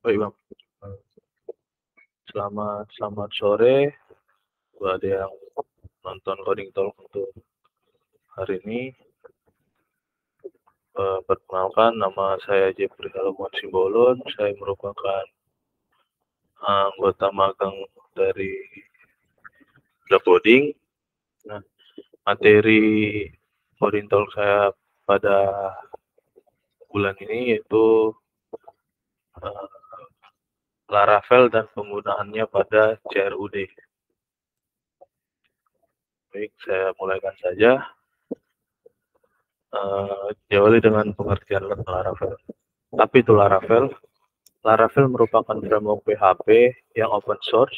Baik Bang, selamat sore buat yang nonton Coding Talk untuk hari ini. Perkenalkan, nama saya Jeffrey Halomuan Simbolon. Saya merupakan anggota magang dari The Coding. Nah, materi Coding Talk saya pada bulan ini yaitu Laravel dan penggunaannya pada CRUD. Baik, saya mulaikan saja. Diawali dengan pengertian Laravel. Tapi itu Laravel. Laravel merupakan framework PHP yang open source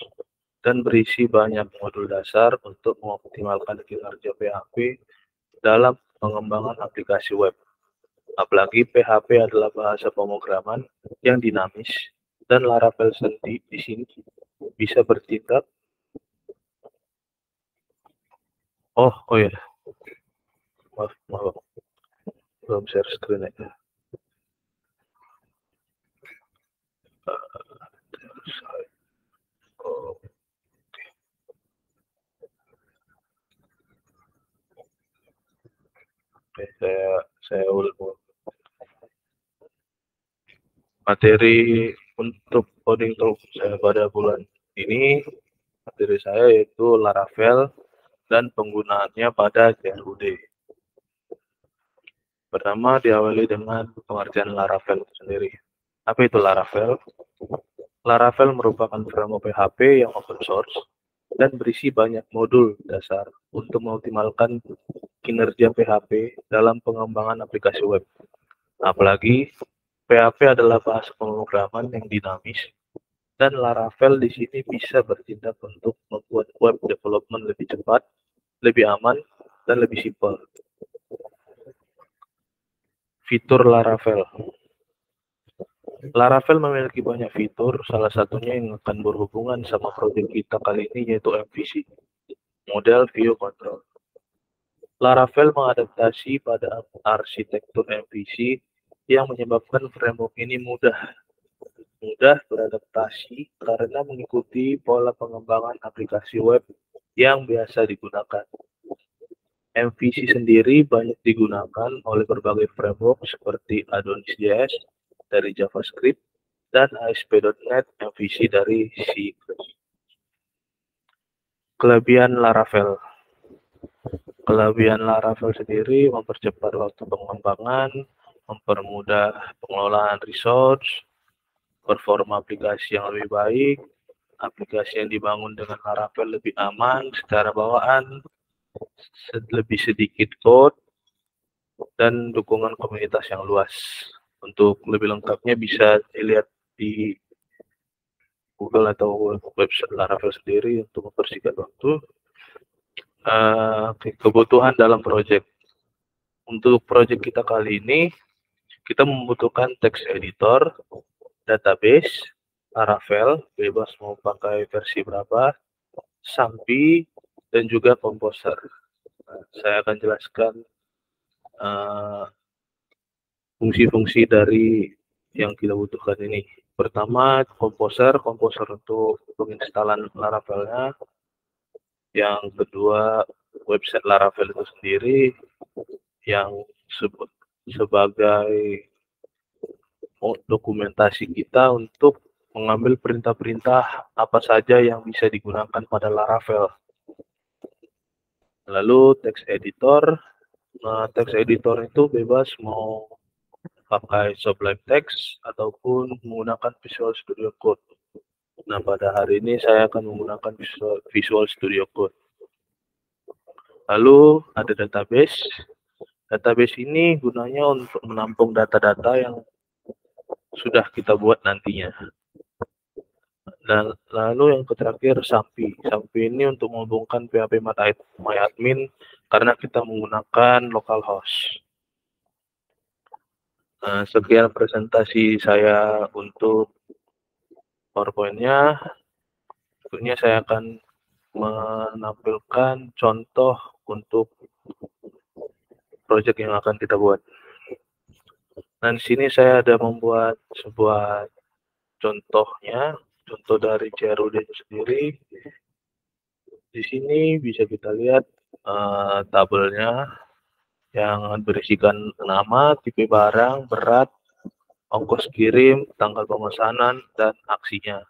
dan berisi banyak modul dasar untuk mengoptimalkan kinerja PHP dalam pengembangan aplikasi web. Apalagi PHP adalah bahasa pemrograman yang dinamis dan Laravel sendiri di sini bisa bertindak. Oh ya, maaf, belum share screen aja. Oke, saya ulang. Materi untuk Coding Talk saya pada bulan ini, materi saya yaitu Laravel dan penggunaannya pada CRUD. Pertama, diawali dengan pengertian Laravel sendiri. Apa itu Laravel? Laravel merupakan framework PHP yang open source dan berisi banyak modul dasar untuk mengoptimalkan kinerja PHP dalam pengembangan aplikasi web. Apalagi PHP adalah bahasa pemrograman yang dinamis dan Laravel di sini bisa bertindak untuk membuat web development lebih cepat, lebih aman, dan lebih simpel. Fitur Laravel. Laravel memiliki banyak fitur, salah satunya yang akan berhubungan sama proyek kita kali ini yaitu MVC, Model View Control. Laravel mengadaptasi pada arsitektur MVC yang menyebabkan framework ini mudah beradaptasi karena mengikuti pola pengembangan aplikasi web yang biasa digunakan. MVC sendiri banyak digunakan oleh berbagai framework seperti Adonis.js dari JavaScript dan ASP.NET MVC dari C++. Kelebihan Laravel. Kelebihan Laravel sendiri mempercepat waktu pengembangan, mempermudah pengelolaan resource, performa aplikasi yang lebih baik, aplikasi yang dibangun dengan Laravel lebih aman secara bawaan, lebih sedikit code, dan dukungan komunitas yang luas. Untuk lebih lengkapnya bisa dilihat di Google atau website Laravel sendiri untuk mempersingkat waktu. Kebutuhan dalam proyek. Untuk proyek kita kali ini, kita membutuhkan text editor, database, Laravel, bebas mau pakai versi berapa, Sampi, dan juga Composer. Saya akan jelaskan fungsi-fungsi dari yang kita butuhkan ini. Pertama, Composer untuk penginstalan Laravelnya. Yang kedua, website Laravel itu sendiri yang sebagai dokumentasi kita untuk mengambil perintah-perintah apa saja yang bisa digunakan pada Laravel. Lalu text editor. Nah, text editor itu bebas mau pakai Sublime Text ataupun menggunakan Visual Studio Code. Nah, pada hari ini saya akan menggunakan Visual Studio Code. Lalu ada database. Database ini gunanya untuk menampung data-data yang sudah kita buat nantinya. Dan lalu yang terakhir Sampi. Sampi ini untuk menghubungkan PHP MyAdmin karena kita menggunakan localhost. Sekian presentasi saya untuk PowerPoint-nya. Berikutnya saya akan menampilkan contoh untuk proyek yang akan kita buat. Dan di sini saya ada membuat sebuah contoh dari CRUD itu sendiri, di sini bisa kita lihat tabelnya yang berisikan nama, tipe barang, berat, ongkos kirim, tanggal pemesanan, dan aksinya.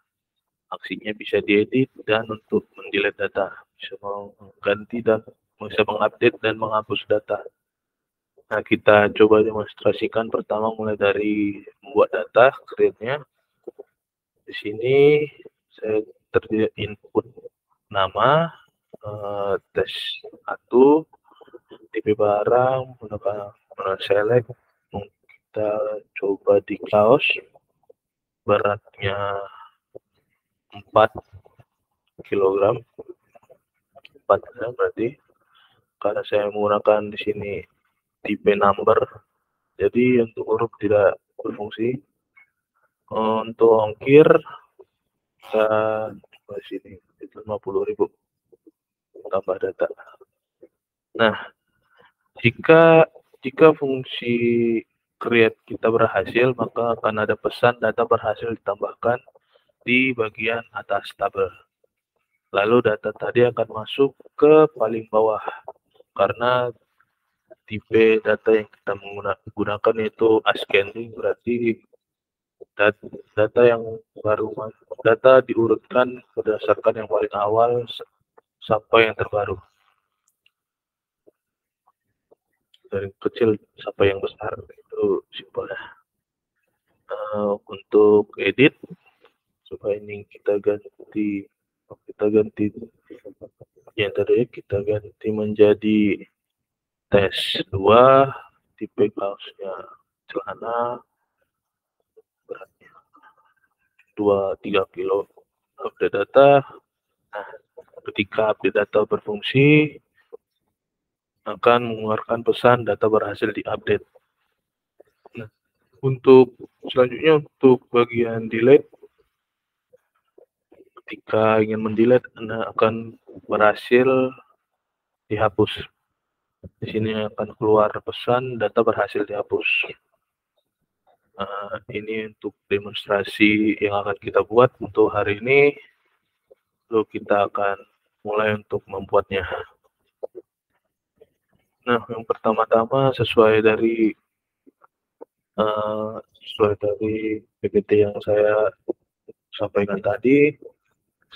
Aksinya bisa diedit dan untuk mendelete data, bisa mengganti dan bisa mengupdate dan menghapus data. Nah, kita coba demonstrasikan pertama mulai dari membuat data, create-nya. Di sini saya tersedia input nama, tes 1, tipe barang, menggunakan select, kita coba di kaos, beratnya 4 kilogram, 4 gram berarti, karena saya menggunakan di sini tipe number, jadi untuk huruf tidak berfungsi. Untuk ongkir kita coba di sini itu 50.000 tambah data. Nah, jika fungsi create kita berhasil, maka akan ada pesan data berhasil ditambahkan di bagian atas tabel. Lalu data tadi akan masuk ke paling bawah, karena tipe data yang kita menggunakan itu ascending, berarti data yang baru, data diurutkan berdasarkan yang paling awal sampai yang terbaru, dari kecil sampai yang besar, itu simpelnya. Untuk edit, coba ini kita ganti yang tadi, kita ganti menjadi tes 2, tipe kaosnya celana, beratnya 2-3 kilo, update data. Nah, ketika update data berfungsi, akan mengeluarkan pesan data berhasil diupdate. Nah, untuk selanjutnya, untuk bagian delete, ketika ingin mendelete, Anda akan berhasil dihapus. Di sini akan keluar pesan data berhasil dihapus. Ini untuk demonstrasi yang akan kita buat untuk hari ini. Lalu kita akan mulai untuk membuatnya. Nah, yang pertama-tama sesuai dari PPT yang saya sampaikan tadi,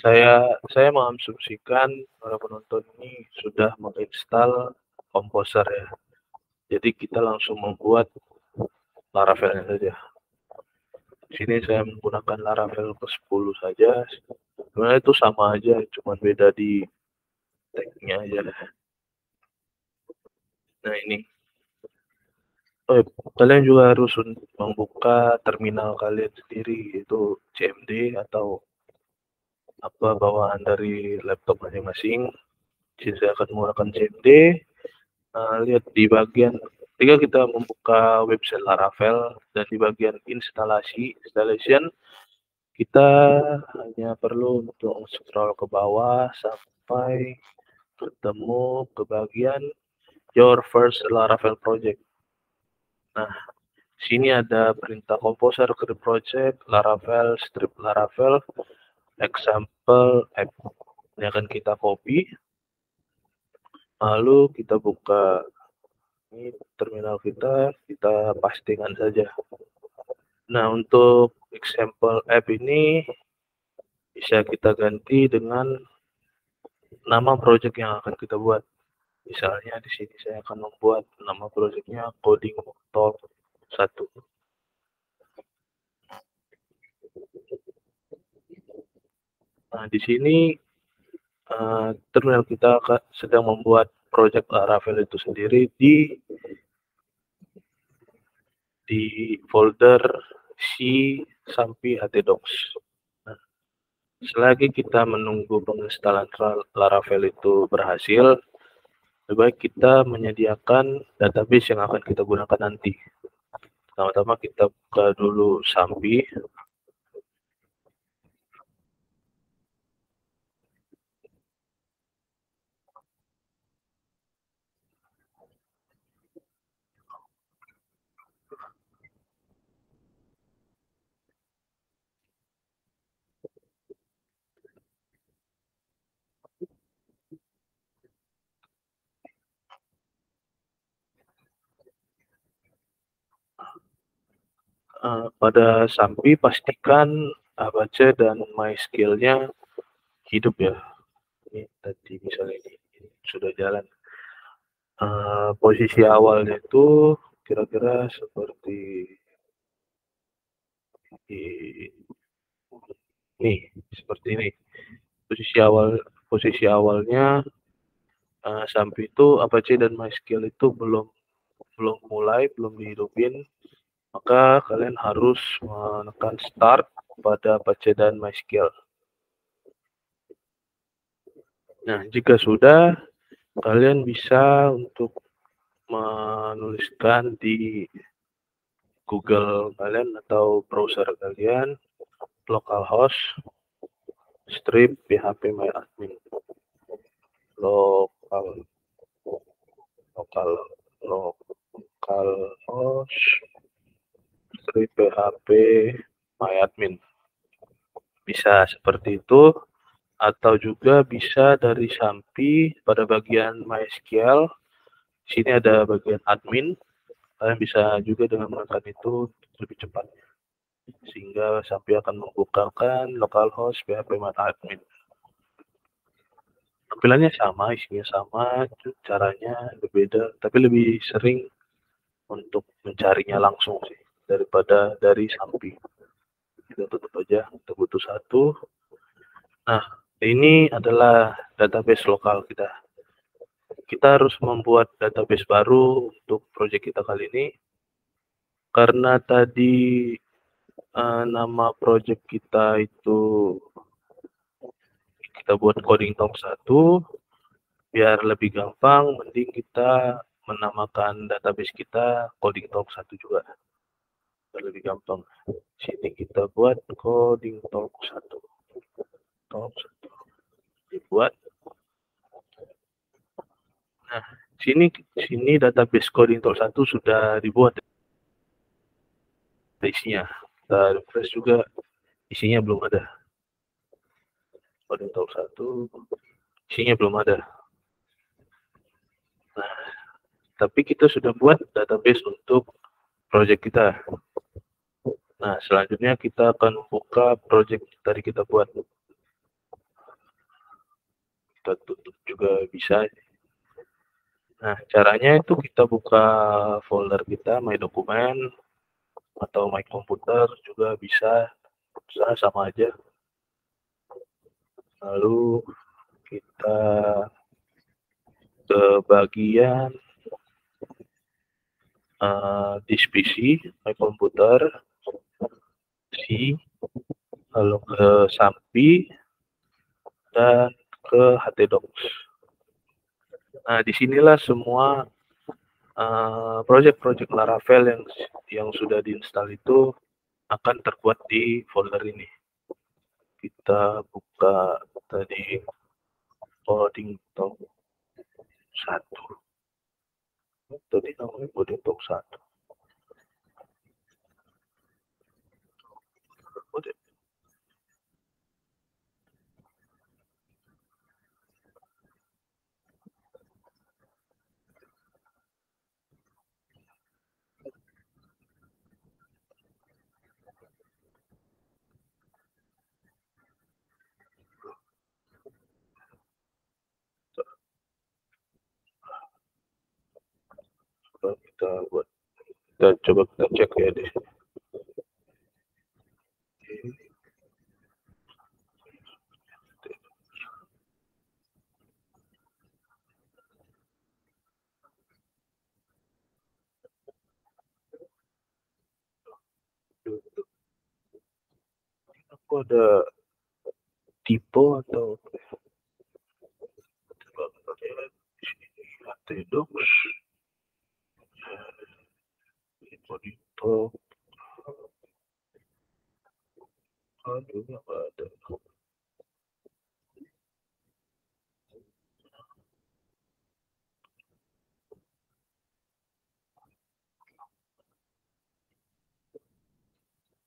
saya mengasumsikan para penonton ini sudah menginstal Composer ya. Jadi kita langsung membuat Laravel-nya saja. Di sini saya menggunakan Laravel ke-10 saja. Sebenarnya itu sama aja, cuma beda di tag-nya aja. Nah, ini. Kalian juga harus membuka terminal kalian sendiri, yaitu CMD atau apa bawaan dari laptop masing-masing. Jadi saya akan menggunakan CMD. Lihat di bagian ketika kita membuka website Laravel, dan di bagian installation, kita hanya perlu untuk scroll ke bawah sampai ketemu ke bagian your first Laravel project. Nah, sini ada perintah Composer create project Laravel strip Laravel example app. Ini akan kita copy, lalu kita buka ini terminal kita pastikan saja. Nah, untuk example app ini bisa kita ganti dengan nama project yang akan kita buat. Misalnya di sini saya akan membuat nama projectnya coding talk 1. Nah, di sini terminal kita sedang membuat project Laravel itu sendiri di folder C sampai htdocs. Nah, selagi kita menunggu penginstalan Laravel itu berhasil, lebih baik kita menyediakan database yang akan kita gunakan nanti. Pertama-tama kita buka dulu Sampi. pada Sampi pastikan Apache dan MySQL-nya hidup ya. Ini tadi misalnya ini sudah jalan. Posisi awalnya itu kira-kira seperti nih, seperti ini. Posisi awalnya Sampi itu Apache dan MySQL itu belum dihidupin, maka kalian harus menekan start pada Apache dan MySQL. Nah, jika sudah, kalian bisa untuk menuliskan di Google kalian atau browser kalian localhost strip phpMyAdmin lokal lokal localhost strip phpMyAdmin. Bisa seperti itu, atau juga bisa dari Sampi pada bagian MySQL. Di sini ada bagian admin. Kalian bisa juga dengan menekan itu lebih cepat, sehingga Sampi akan membukakan localhost phpMyAdmin. Tampilannya sama, isinya sama, caranya berbeda, tapi lebih sering untuk mencarinya langsung sih daripada dari Sampi. Kita tutup aja, kita butuh satu. Nah, ini adalah database lokal kita. Kita harus membuat database baru untuk project kita kali ini. Karena tadi nama project kita itu kita buat coding talk 1, biar lebih gampang, mending kita menamakan database kita coding talk 1 juga. Biar lebih gampang. Sini kita buat coding talk 1. Talk 1. Dibuat. Nah, sini database coding talk 1 sudah dibuat. Isinya. Kita refresh juga, isinya belum ada. Coding talk 1, isinya belum ada. Nah, tapi kita sudah buat database untuk project kita. Nah, selanjutnya kita akan buka project tadi kita buat. Kita tutup juga bisa. Nah, caranya itu kita buka folder kita, My Document, atau My Computer juga bisa. Sama aja. Lalu kita ke bagian this PC, My Computer, C, lalu ke Sampi, dan ke htdocs. Nah, disinilah semua project-project Laravel yang sudah diinstal itu akan terbuat di folder ini. Kita buka tadi coding talk 1. Tadi namanya coding talk 1. Kita buat, kita coba kita cek ya di sini. Aku ada tipe atau htdocs coding talk. Aduh, nggak ada.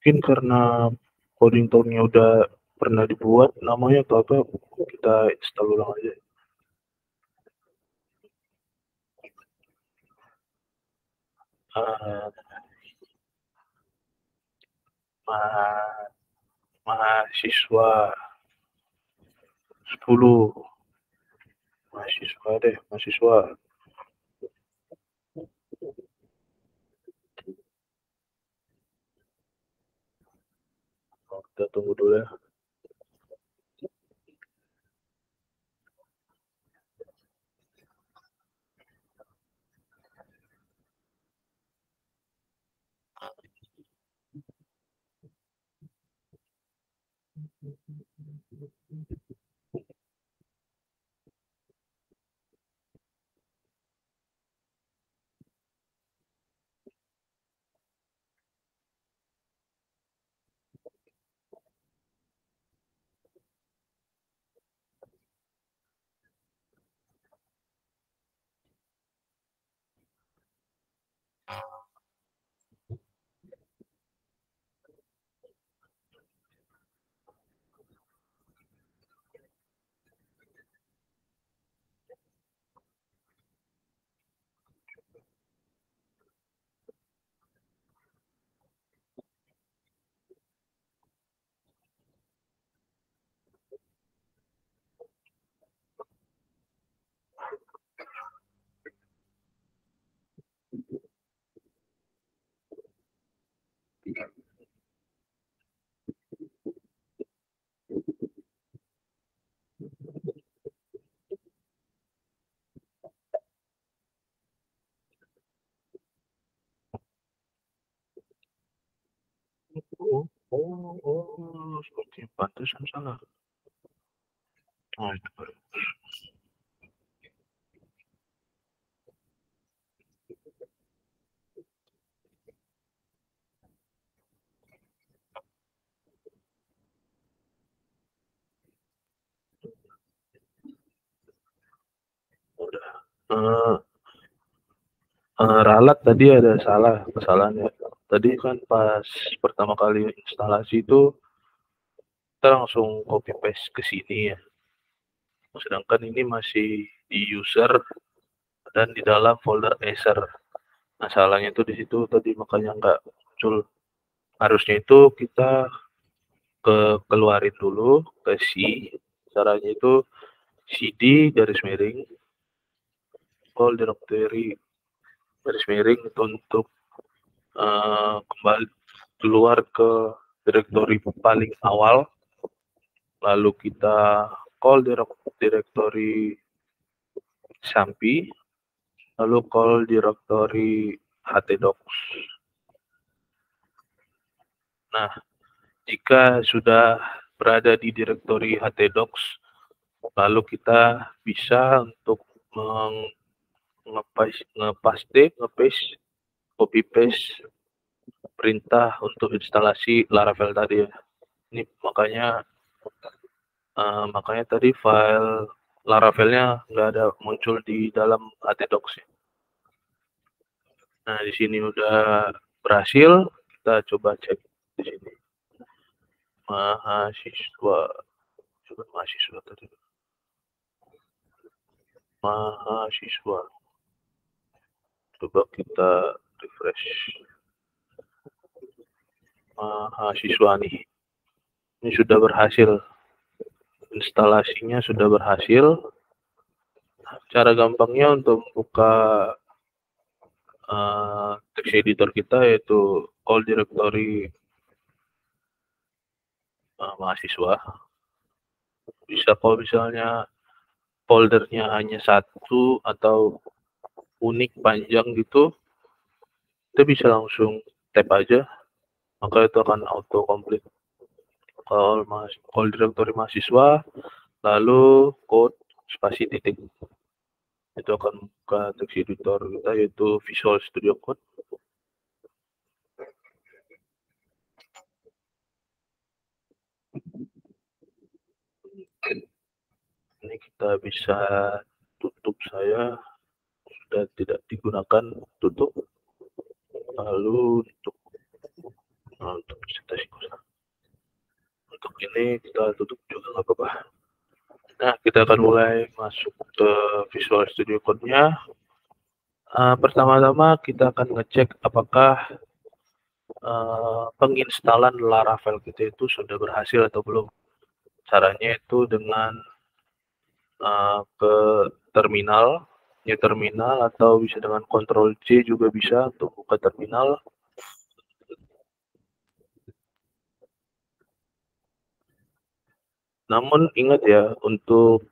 Mungkin karena coding talk-nya udah pernah dibuat, namanya atau apa, kita install ulang aja. mahasiswa 10 mahasiswa deh, mahasiswa. Kita tunggu dulu ya. Seperti pantesan salah. Oh, itu baru. Udah. Ralat tadi ada kesalahannya. Tadi kan pas pertama kali instalasi itu kita langsung copy paste ke sini ya. Sedangkan ini masih di user dan di dalam folder Acer. Nah, salahnya itu di situ tadi makanya nggak muncul. Harusnya itu kita keluarin dulu ke C. Caranya itu cd garis miring all directory garis miring itu untuk kembali keluar ke direktori paling awal, lalu kita call directory sampi, lalu call directory htdocs. Nah, jika sudah berada di direktori htdocs, lalu kita bisa untuk nge-paste, copy paste perintah untuk instalasi Laravel tadi ya. Ini makanya tadi file Laravelnya nggak ada muncul di dalam htdocs ya. Nah, di sini udah berhasil. Kita coba cek di sini. Mahasiswa tadi. Mahasiswa. Coba kita refresh. Mahasiswa nih. Ini sudah berhasil. Instalasinya sudah berhasil. Cara gampangnya untuk buka text editor kita yaitu all directory mahasiswa. Bisa kalau misalnya foldernya hanya satu atau unik panjang gitu, kita bisa langsung tab aja, maka itu akan auto complete. Call directory mahasiswa, lalu code spasi titik, itu akan buka text editor kita yaitu Visual Studio Code. Ini kita bisa tutup, saya sudah tidak digunakan, tutup. Lalu untuk presentasi untuk ini kita tutup juga nggak apa-apa. Nah, kita akan mulai masuk ke Visual Studio Code-nya. Pertama-tama kita akan ngecek apakah penginstalan Laravel kita itu sudah berhasil atau belum. Caranya itu dengan ke terminal, new terminal, atau bisa dengan Ctrl C juga bisa untuk buka terminal. Namun ingat ya, untuk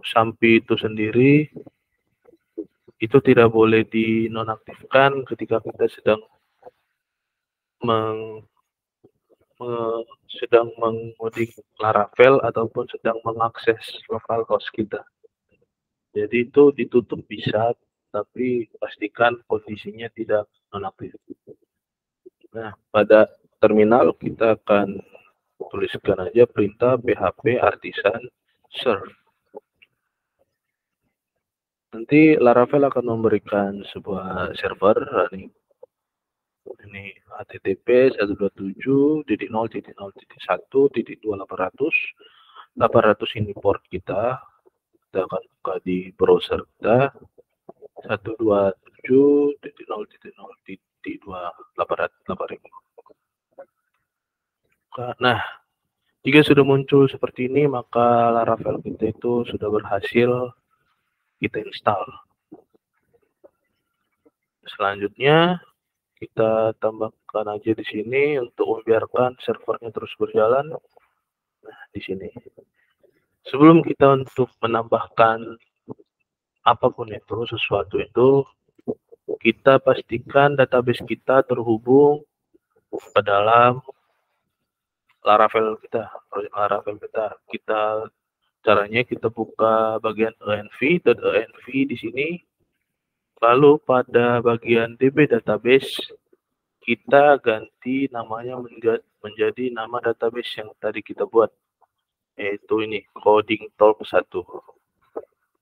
SAMPI itu sendiri itu tidak boleh dinonaktifkan ketika kita sedang mengoding Laravel ataupun sedang mengakses localhost kita. Jadi itu ditutup bisa, tapi pastikan kondisinya tidak nonaktif. Nah, pada terminal kita akan tuliskan aja perintah php artisan serve. Nanti Laravel akan memberikan sebuah server running. Ini http 127.0.0.1.2800. 800 ini port kita. Kita akan buka di browser kita 127.0.0.28000. Nah, jika sudah muncul seperti ini, maka Laravel kita itu sudah berhasil kita install. Selanjutnya, kita tambahkan aja di sini untuk membiarkan servernya terus berjalan. Nah, di sini. Sebelum kita untuk menambahkan apapun itu, sesuatu itu, kita pastikan database kita terhubung ke dalam Laravel kita, project Laravel kita. Caranya kita buka bagian env di sini. Lalu pada bagian DB database kita ganti namanya menjadi nama database yang tadi kita buat, yaitu ini Coding Talk 1.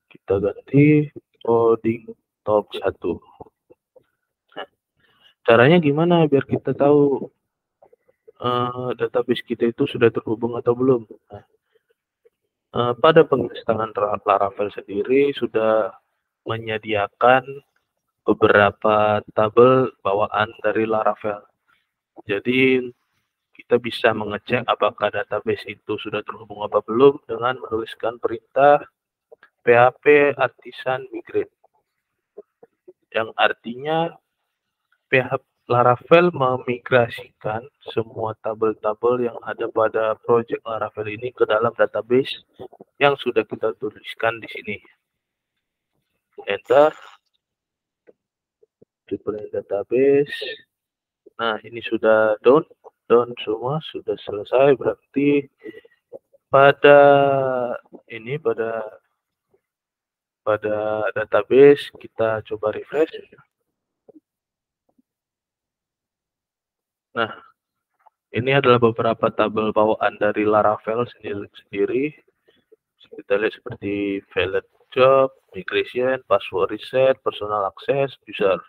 Kita ganti Coding Talk 1. Nah, caranya gimana biar kita tahu database kita itu sudah terhubung atau belum? Nah, pada penginstalan Laravel sendiri sudah menyediakan beberapa tabel bawaan dari Laravel. Jadi kita bisa mengecek apakah database itu sudah terhubung apa belum dengan menuliskan perintah php artisan migrate, yang artinya PHP Laravel memigrasikan semua tabel-tabel yang ada pada project Laravel ini ke dalam database yang sudah kita tuliskan di sini. Enter. Deploy database. Nah, ini sudah down semua, sudah selesai. Berarti pada database kita coba refresh. Nah, ini adalah beberapa tabel bawaan dari Laravel sendiri. Kita lihat seperti valid job, migration, password reset, personal access, user.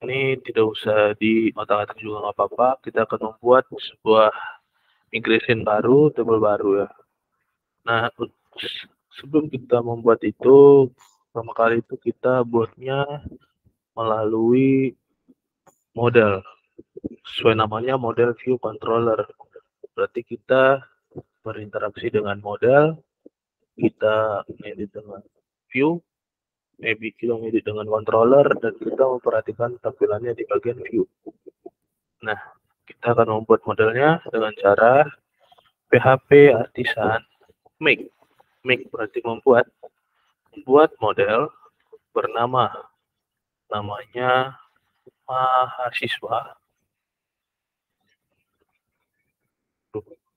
Ini tidak usah diotak-atik juga nggak apa-apa. Kita akan membuat sebuah migration baru, tabel baru ya. Nah, sebelum kita membuat itu, pertama kali itu kita buatnya melalui model. Sesuai namanya model view controller. Berarti kita berinteraksi dengan model, kita edit dengan view, kita edit dengan controller, dan kita memperhatikan tampilannya di bagian view. Nah, kita akan membuat modelnya dengan cara php artisan make. Make berarti membuat model bernama, namanya mahasiswa.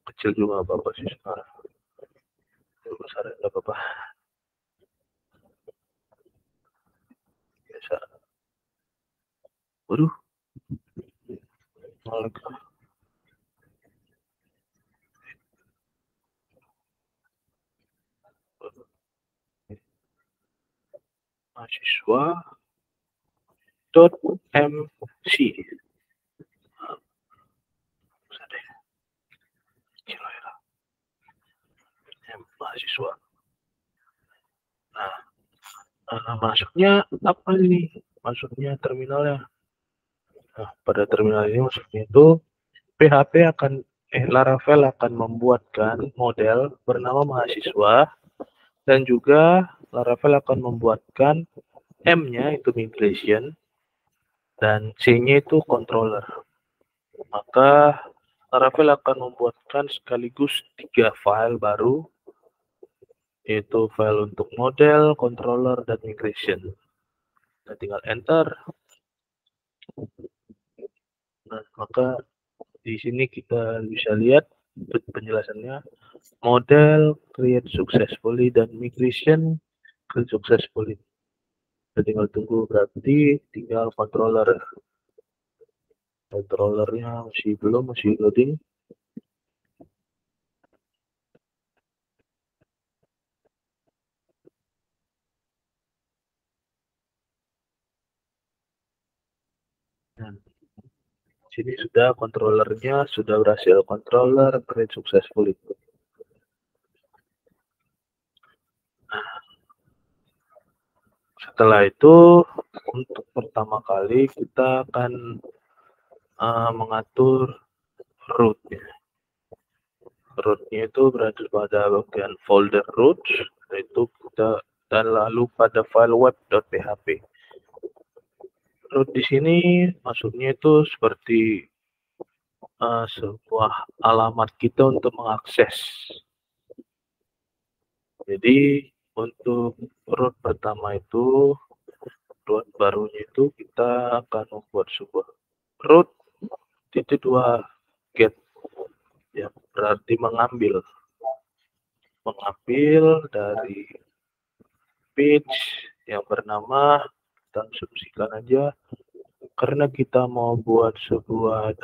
Kecil juga nggak apa-apa sih sekarang. Besar nggak apa-apa. Biasa. Waduh. Mahasiswa .mc. Mahasiswa. Nah, masuknya apa ini? Masuknya terminalnya. Nah, pada terminal ini maksudnya itu Laravel akan membuatkan model bernama mahasiswa, dan juga Laravel akan membuatkan M-nya itu migration dan C-nya itu controller. Maka Laravel akan membuatkan sekaligus 3 file baru, yaitu file untuk model, controller, dan migration. Kita tinggal enter. Nah, maka di sini kita bisa lihat penjelasannya. Model create successfully dan migration create successfully. Kita tinggal tunggu, berarti tinggal controllernya masih loading. Nah, sini sudah controllernya sudah berhasil, controller create successfully. Nah, setelah itu untuk pertama kali kita akan mengatur root-nya. Root-nya itu berada pada bagian folder root, yaitu kita, dan lalu pada file web.php. Root di sini maksudnya itu seperti sebuah alamat kita untuk mengakses. Jadi untuk root pertama itu, root barunya itu kita akan membuat sebuah root titik 2 get, ya berarti mengambil dari page yang bernama, kita asumsikan aja karena kita mau buat sebuah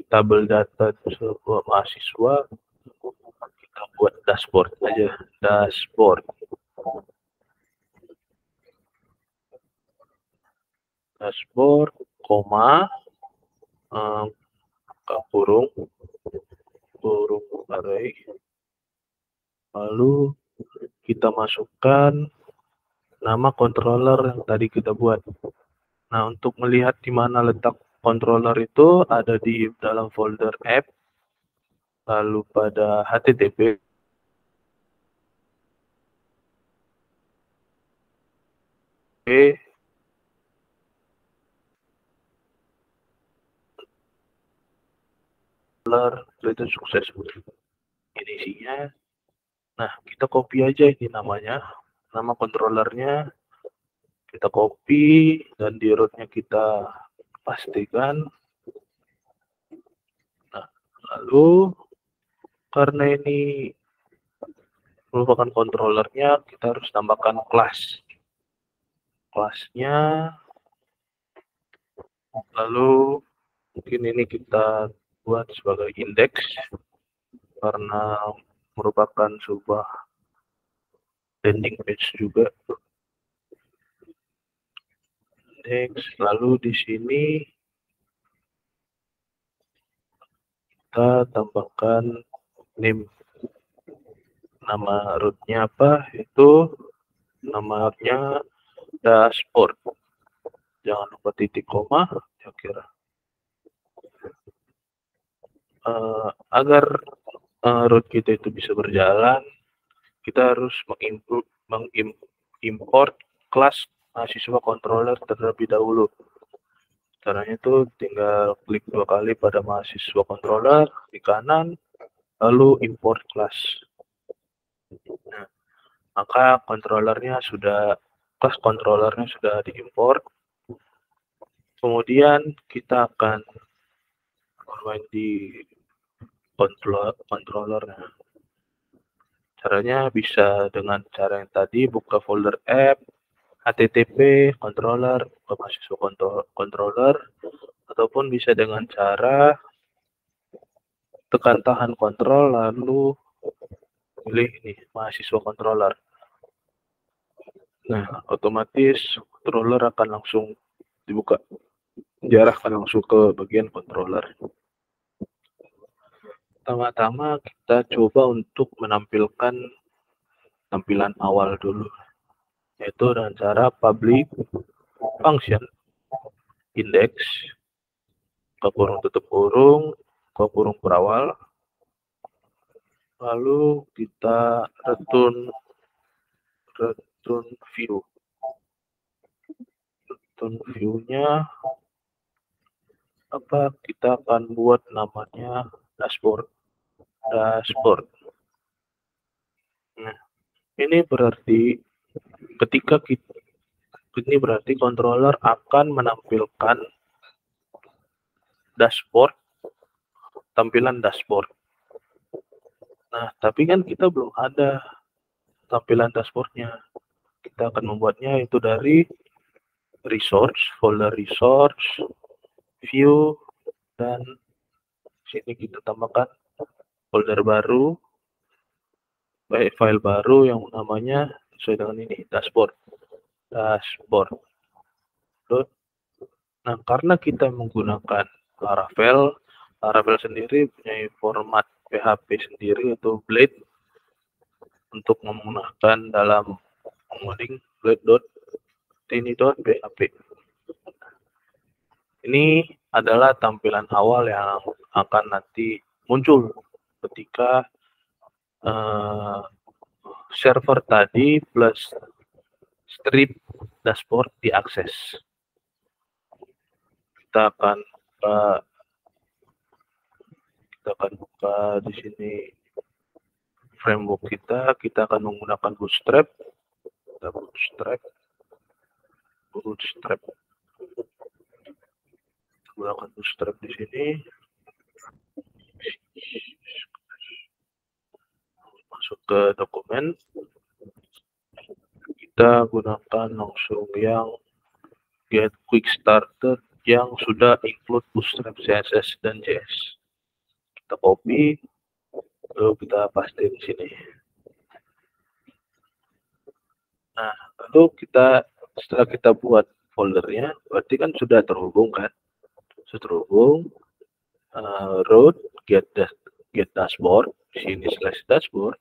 tabel data sebuah mahasiswa, kita buat dashboard aja, dashboard, koma kurung array, lalu kita masukkan nama controller yang tadi kita buat. Nah, untuk melihat di mana letak controller itu ada di dalam folder app, lalu pada http itu sukses. Ini isinya. Nah, kita copy aja ini namanya, nama controllernya kita copy, dan di rootnya kita pastikan. Nah, lalu karena ini merupakan controllernya, kita harus tambahkan kelasnya, lalu mungkin ini kita buat sebagai indeks karena merupakan sebuah landing page juga. Indeks, lalu di sini kita tambahkan name, nama rootnya apa, itu namanya dashboard, jangan lupa titik koma, saya kira. Agar root kita itu bisa berjalan, kita harus mengimport kelas mahasiswa controller terlebih dahulu. Caranya itu tinggal klik 2 kali pada mahasiswa controller di kanan, lalu import kelas. Nah, maka kelas controllernya sudah diimport. Kemudian kita akan bermain di controllernya. Caranya bisa dengan cara yang tadi, buka folder app, http controller, buka mahasiswa controller, ataupun bisa dengan cara tekan tahan kontrol lalu pilih ini mahasiswa controller. Nah, otomatis controller akan langsung dibuka, diarahkan langsung ke bagian controller. Pertama-tama kita coba untuk menampilkan tampilan awal dulu, yaitu dengan cara public function indeks, buka kurung tutup kurung, buka kurung berawal, lalu kita return view. Return view-nya apa? Kita akan buat namanya dashboard. Nah, ini berarti controller akan menampilkan dashboard, tampilan dashboard. Nah, tapi kan kita belum ada tampilan dashboardnya. Kita akan membuatnya itu dari resource, folder resource, view, dan sini kita tambahkan folder baru, file baru yang namanya sesuai dengan ini, dashboard. Nah, karena kita menggunakan Laravel sendiri punya format PHP sendiri atau Blade untuk menggunakan dalam mengoding blade.tiny.php. Ini adalah tampilan awal yang akan nanti muncul ketika server tadi plus strip dashboard diakses. Kita akan buka di sini framework kita akan menggunakan Bootstrap. Menggunakan Bootstrap di sini. Masuk ke dokumen. Kita gunakan langsung yang Get Quick Starter yang sudah include Bootstrap CSS dan JS. Kita copy, lalu kita paste di sini. Nah, lalu setelah kita buat foldernya, berarti kan sudah terhubung kan? Sudah terhubung. Root get dashboard, sini /dashboard.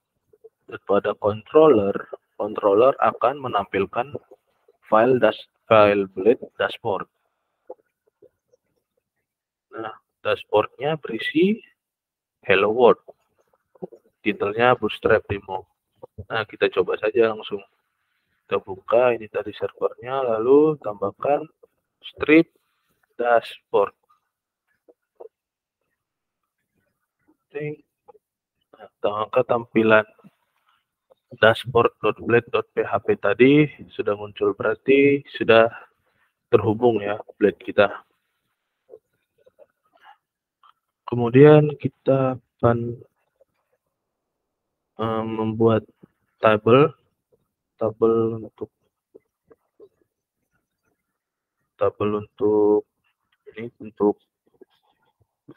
Dan pada controller akan menampilkan file blade dashboard. Nah, dashboardnya berisi hello world. Titelnya Bootstrap demo. Nah, kita coba saja langsung. Kita buka ini tadi servernya, lalu tambahkan strip dashboard. Maka tampilan dashboard.blade.php tadi sudah muncul, berarti sudah terhubung ya Blade kita. Kemudian kita akan membuat tabel untuk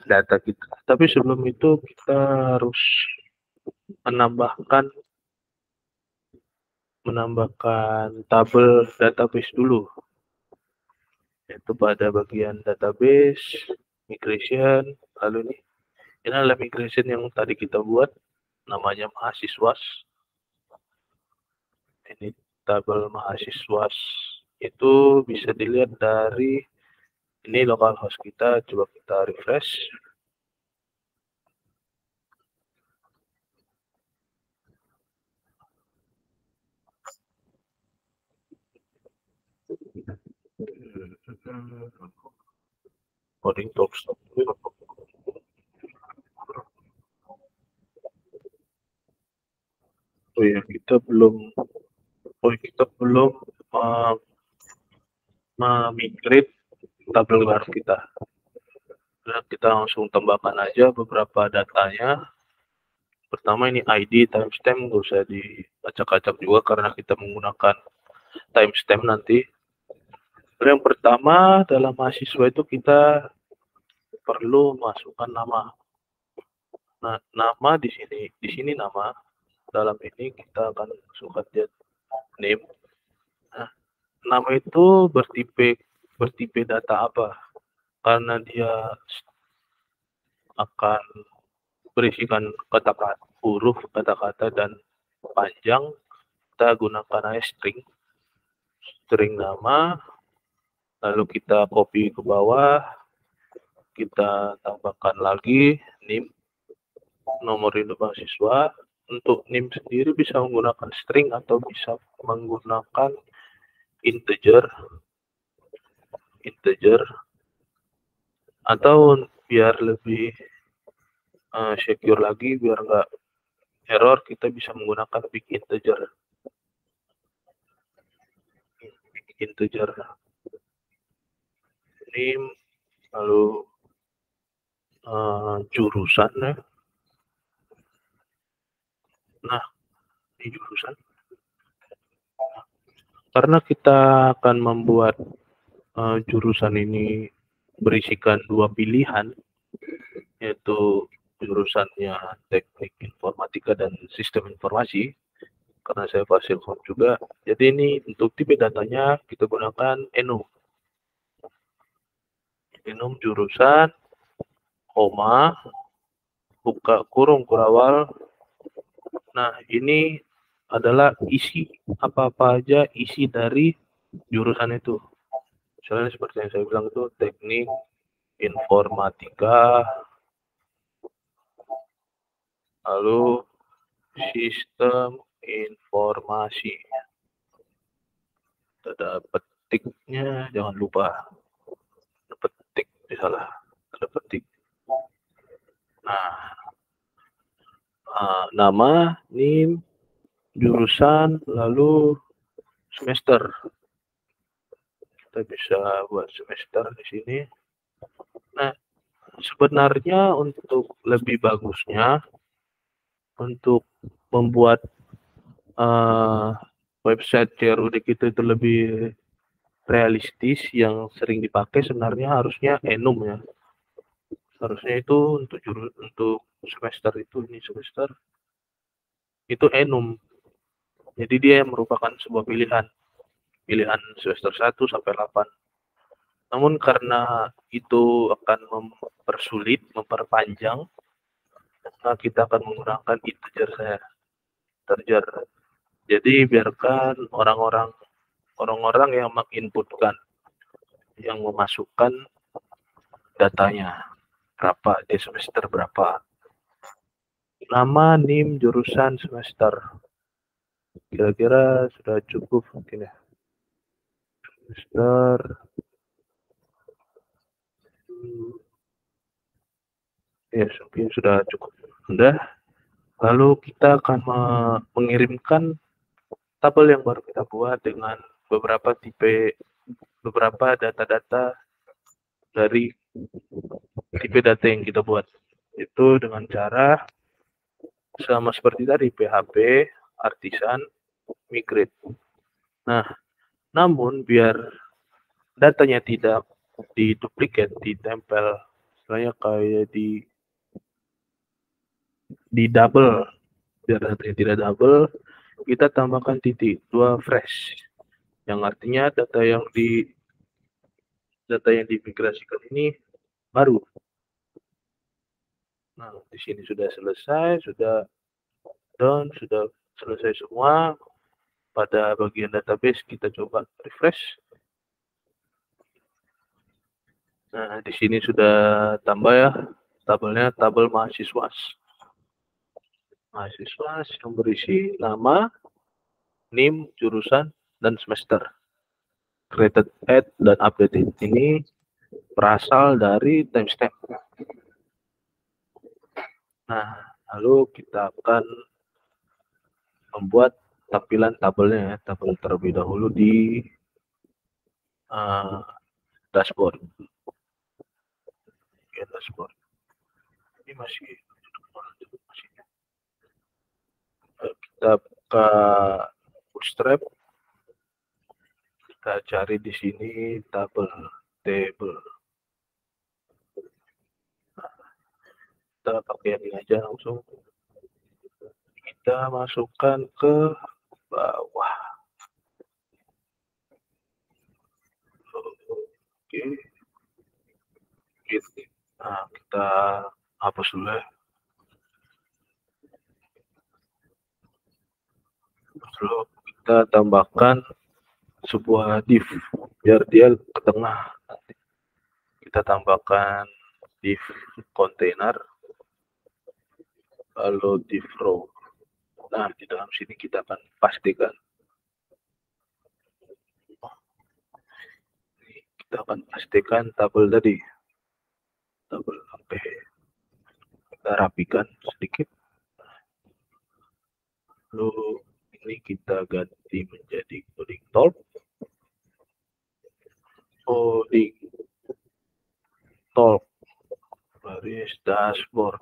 data kita. Tapi sebelum itu kita harus menambahkan tabel database dulu, yaitu pada bagian database migration. Lalu ini adalah migration yang tadi kita buat, namanya mahasiswa. Ini tabel mahasiswa itu bisa dilihat dari ini localhost kita. Coba kita refresh. Coding talks. Kita belum migrate tabel baru kita. Nah, kita langsung tambahkan aja beberapa datanya. Pertama ini ID, timestamp, nggak usah diacak-acak juga karena kita menggunakan timestamp nanti. Yang pertama dalam mahasiswa itu kita perlu masukkan nama. Nah, nama di sini nama. Dalam ini kita akan masukkan name. Nah, nama itu bertipe data apa? Karena dia akan berisikan huruf, kata-kata, dan panjang, kita gunakan string nama, lalu kita copy ke bawah, kita tambahkan lagi NIM, nomor induk mahasiswa. Untuk NIM sendiri bisa menggunakan string atau bisa menggunakan integer, atau biar lebih secure lagi, biar nggak error, kita bisa menggunakan big integer. NIM, lalu jurusan ya. Nah, ini jurusan. Karena kita akan membuat jurusan ini berisikan 2 pilihan, yaitu jurusannya teknik informatika dan sistem informasi, karena saya Fasilkom juga. Jadi ini untuk tipe datanya kita gunakan enum jurusan, koma, buka kurung kurawal. Nah, ini adalah isi apa-apa aja isi dari jurusan itu. Misalnya seperti yang saya bilang itu teknik informatika, lalu sistem informasi. Ada petiknya, jangan lupa. Ada petik, salah. Ada petik. Nah, nama, NIM, jurusan, lalu semester. Kita bisa buat semester di sini. Nah, sebenarnya untuk lebih bagusnya, untuk membuat website CRUD kita itu lebih realistis, yang sering dipakai sebenarnya harusnya enum ya. Harusnya itu untuk semester ini semester itu enum. Jadi dia merupakan sebuah pilihan semester 1 sampai 8. Namun karena itu akan memperpanjang, nah kita akan menggunakan integer. Jadi biarkan orang-orang yang menginputkan, yang memasukkan datanya berapa di semester berapa. Nama, NIM, jurusan, semester. Kira-kira sudah cukup mungkin ya. Semester. Ya, mungkin sudah cukup. Sudah. Lalu kita akan mengirimkan tabel yang baru kita buat dengan beberapa data-data dari tipe data yang kita buat. Itu dengan cara sama seperti tadi, PHP, artisan, migrate. Nah, namun biar datanya tidak diduplikat, ditempel, misalnya kayak di double, biar datanya tidak double, kita tambahkan titik 2 fresh, yang artinya data yang dimigrasikan ini baru. Nah, di sini sudah selesai, sudah done, sudah selesai semua. Pada bagian database kita coba refresh. Nah, di sini sudah tambah ya tabelnya, tabel mahasiswa yang berisi nama, NIM, jurusan, dan semester. Created, add, dan updated ini berasal dari timestamp. Nah, lalu kita akan membuat tampilan tabelnya ya, tabel terlebih dahulu di dashboard. Ya, dashboard. Ini masih kita buka Bootstrap, kita cari di sini table. Nah, kita pakai ini aja langsung. Kita masukkan ke bawah. Oke. Nah, kita hapus dulu ya. Lalu kita tambahkan sebuah div biar dia ke tengah. Nanti kita tambahkan div container, lalu div row. Nah, di dalam sini kita akan pastikan tabel tadi, tabel sampai kita rapikan sedikit. Lalu ini kita ganti menjadi coding top, baris dashboard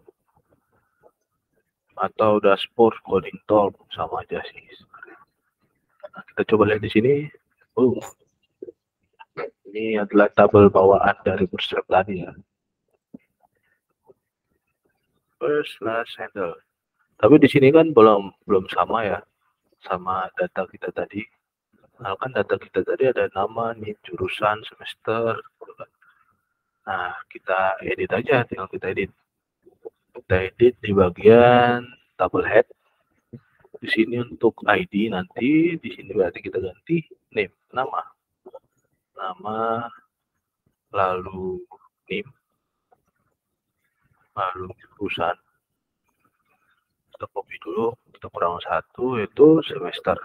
atau dashboard coding top, sama aja sih. Nah, kita coba lihat di sini. Ini adalah tabel bawaan dari Bootstrap tadi ya. First last handle. Tapi di sini kan belum sama ya, sama data kita tadi. Nah, kan data kita tadi ada nama, nih, jurusan, semester. Nah, kita edit aja, tinggal kita edit. Kita edit di bagian tabel head. Di sini untuk ID nanti, di sini berarti kita ganti name, nama, lalu name, lalu jurusan. Kita copy dulu, kita kurang 1 yaitu semester.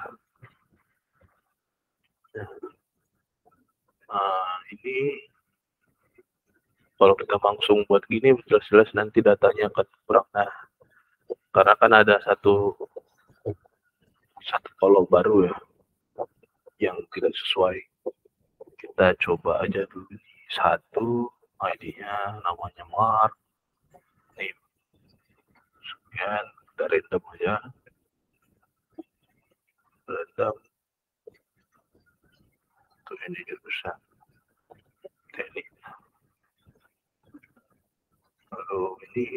Nah, ini kalau kita langsung buat gini jelas-jelas nanti datanya akan kurang. Nah, karena kan ada satu kolom baru ya yang tidak sesuai. Kita coba aja dulu 1, ID-nya namanya Mark, name sekian, kita random aja, random. Tuh, ini jurusan teknik. Lalu ini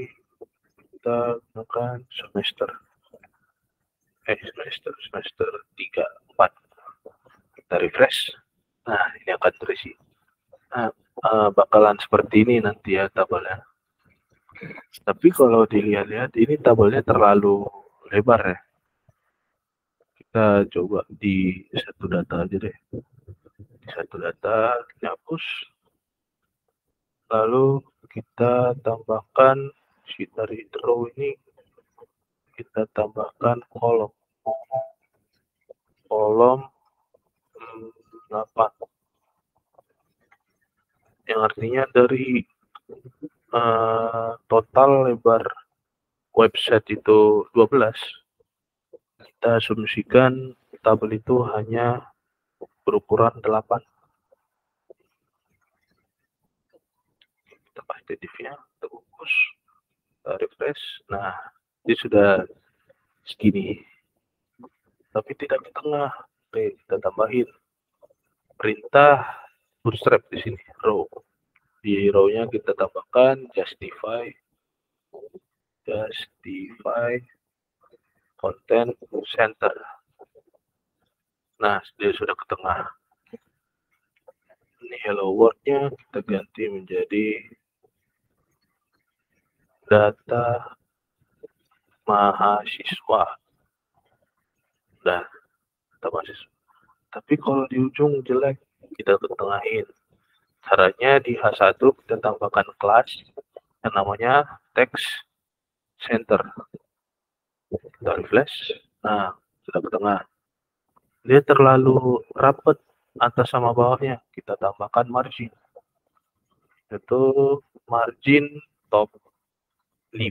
kita gunakan semester 3, 4. Kita refresh. Nah, ini akan terisi. Nah, bakalan seperti ini nanti ya tabelnya. Tapi kalau dilihat-lihat ini tabelnya terlalu lebar ya. Kita coba di satu data aja deh. Di satu data kita hapus. Lalu kita tambahkan dari row ini, kita tambahkan kolom 8, yang artinya dari total lebar website itu 12, kita asumsikan tabel itu hanya berukuran 8. Kita paste divnya, kita bungkus, kita refresh. Nah, ini sudah segini, tapi tidak ke tengah. Oke, kita tambahin perintah Bootstrap di sini, row. Di row-nya kita tambahkan justify content center. Nah, dia sudah ke tengah. Ini hello world-nya kita ganti menjadi data mahasiswa. Dan data mahasiswa. Tapi kalau di ujung jelek, kita ketengahin. Caranya di H1 kita tambahkan kelas yang namanya text center. Kita refresh. Nah, sudah ke tengah. Dia terlalu rapat atas sama bawahnya. Kita tambahkan margin. Itu margin top 5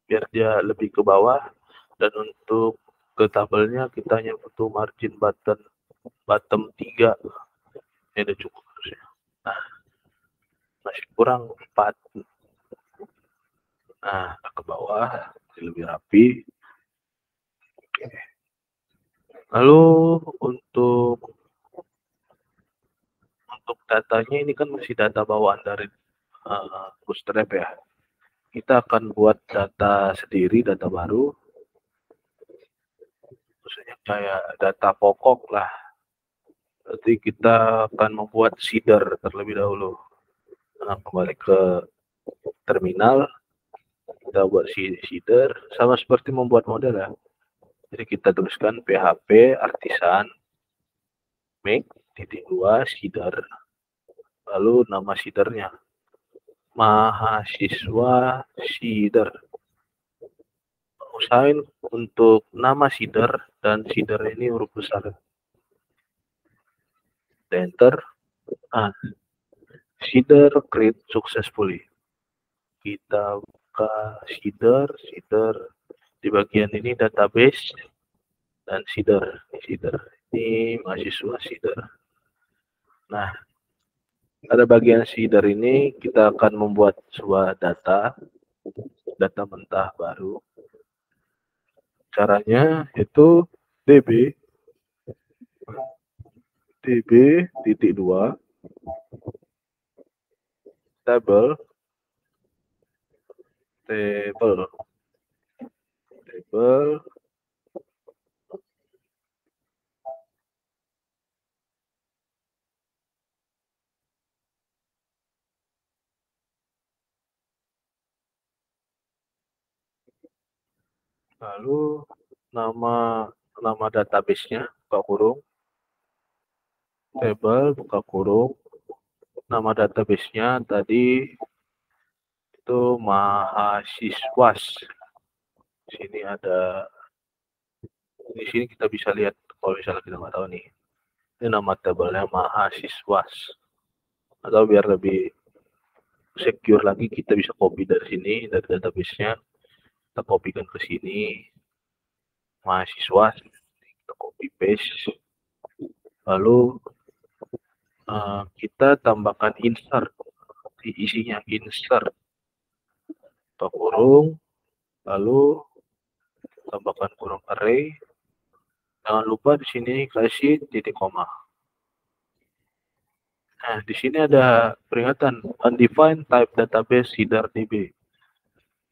biar dia lebih ke bawah, dan untuk ke tabelnya kita hanya butuh margin bottom 3. Ini udah cukup harusnya. Nah, masih kurang 4. Nah, ke bawah lebih rapi. Oke. Lalu untuk datanya ini kan masih data bawaan dari Bootstrap ya. Kita akan buat data sendiri, data baru. Maksudnya kayak data pokok lah. Nanti kita akan membuat seeder terlebih dahulu. Nah, kembali ke terminal, kita buat seeder, sama seperti membuat model ya. Jadi kita tuliskan PHP artisan make (2) seeder. Lalu nama seedernya mahasiswa seeder. Usahain untuk nama seeder dan seeder ini huruf besar. Enter. Seeder create successfully. Kita buka seeder di bagian ini database dan seeder. Ini mahasiswa seeder. Nah, pada bagian seeder ini kita akan membuat sebuah data mentah baru. Caranya itu db (2) table lalu nama database-nya buka kurung, table buka kurung, nama database-nya tadi itu mahasiswas. Sini ada, di sini kita bisa lihat kalau misalnya kita nggak tahu nih. Ini nama tabelnya mahasiswas. Atau biar lebih secure lagi, kita bisa copy dari sini, dari database-nya. Kita copykan ke sini. Mahasiswas. Kita copy paste. Lalu kita tambahkan insert. Isinya insert. Atau kurung. Lalu tambahkan kurung array. Jangan lupa di sini kasih titik koma. Nah, di sini ada peringatan undefined type database seeder db.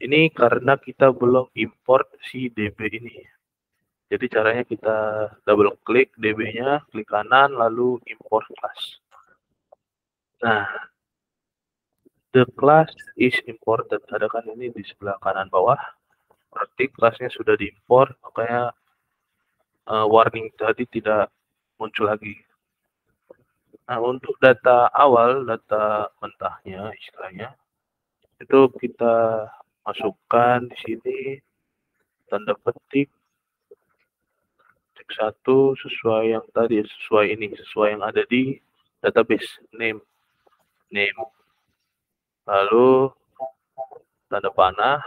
Ini karena kita belum import si db ini. Jadi caranya kita double klik db-nya, klik kanan, lalu import class. Nah, the class is imported. Ada kan ini di sebelah kanan bawah. Berarti kelasnya sudah diimport, makanya warning tadi tidak muncul lagi. Nah, untuk data awal, data mentahnya istilahnya, itu kita masukkan di sini tanda petik cek 1 sesuai yang tadi, sesuai yang ada di database name. Lalu tanda panah,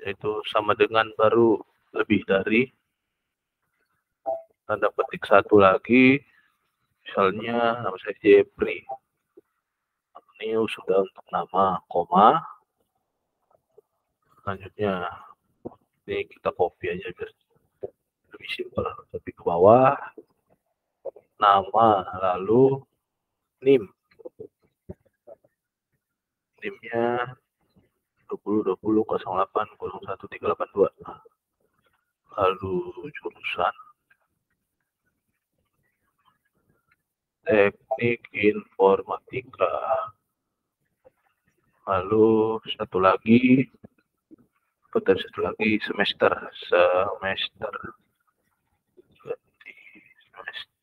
yaitu sama dengan baru lebih dari. Tanda petik 1 lagi, misalnya nama saya Jeffrey. Ini sudah untuk nama, koma. Selanjutnya, ini kita copy aja biar lebih simpel. Copy ke bawah, nama, lalu NIM. NIM-nya 20200801 382. Lalu jurusan teknik informatika. Lalu satu lagi semester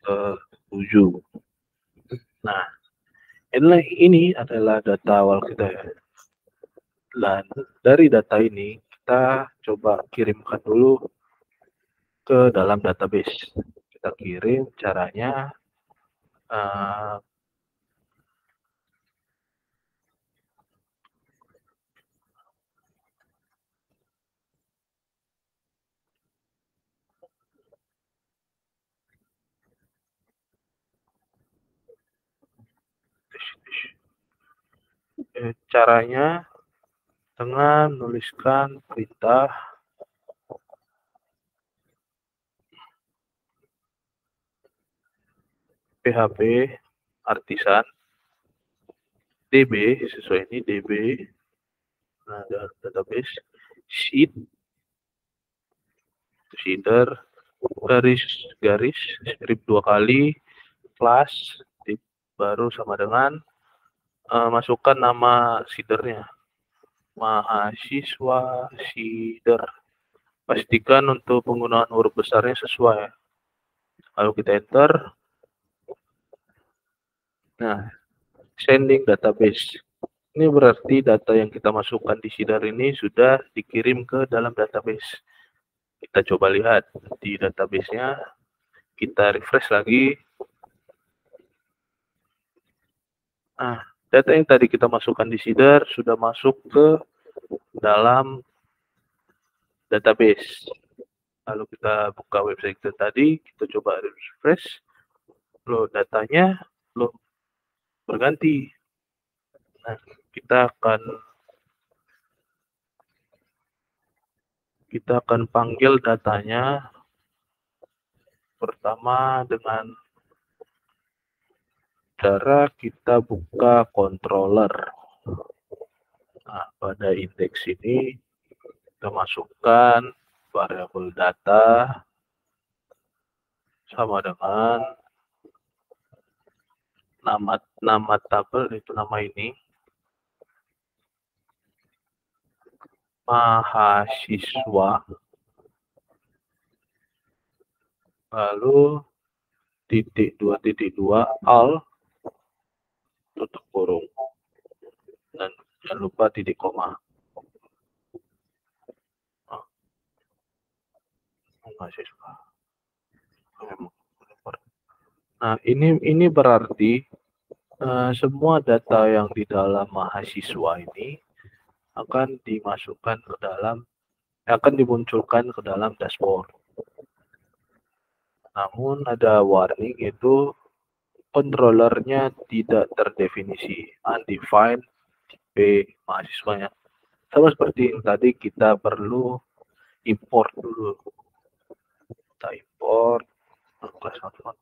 7. Nah, ini adalah data awal kita ya. Dan dari data ini kita coba kirimkan dulu ke dalam database. Kita kirim, caranya dengan menuliskan perintah PHP artisan db, sesuai ini db, nah database seeder garis script 2 kali class baru sama dengan masukkan nama seedernya mahasiswa seeder. Pastikan untuk penggunaan huruf besarnya sesuai. Lalu kita enter. Nah, sending database. Ini berarti data yang kita masukkan di Seeder ini sudah dikirim ke dalam database. Kita coba lihat di database-nya, kita refresh lagi. Nah, data yang tadi kita masukkan di Seeder sudah masuk ke dalam database. Lalu kita buka website kita tadi, kita coba refresh, loh datanya loh berganti. Nah, kita akan panggil datanya pertama dengan cara kita buka controller. Nah, pada indeks ini kita masukkan variabel data sama dengan nama tabel, itu nama ini mahasiswa, lalu titik 2 al tutup kurung, dan jangan lupa titik koma. Mahasiswa. Nah, ini berarti semua data yang di dalam mahasiswa ini akan dimasukkan ke dalam, akan dimunculkan ke dalam dashboard. Namun ada warning, itu controllernya tidak terdefinisi, undefined tipe mahasiswanya. Sama seperti yang tadi, kita perlu import dulu. Kita import kelas notepad.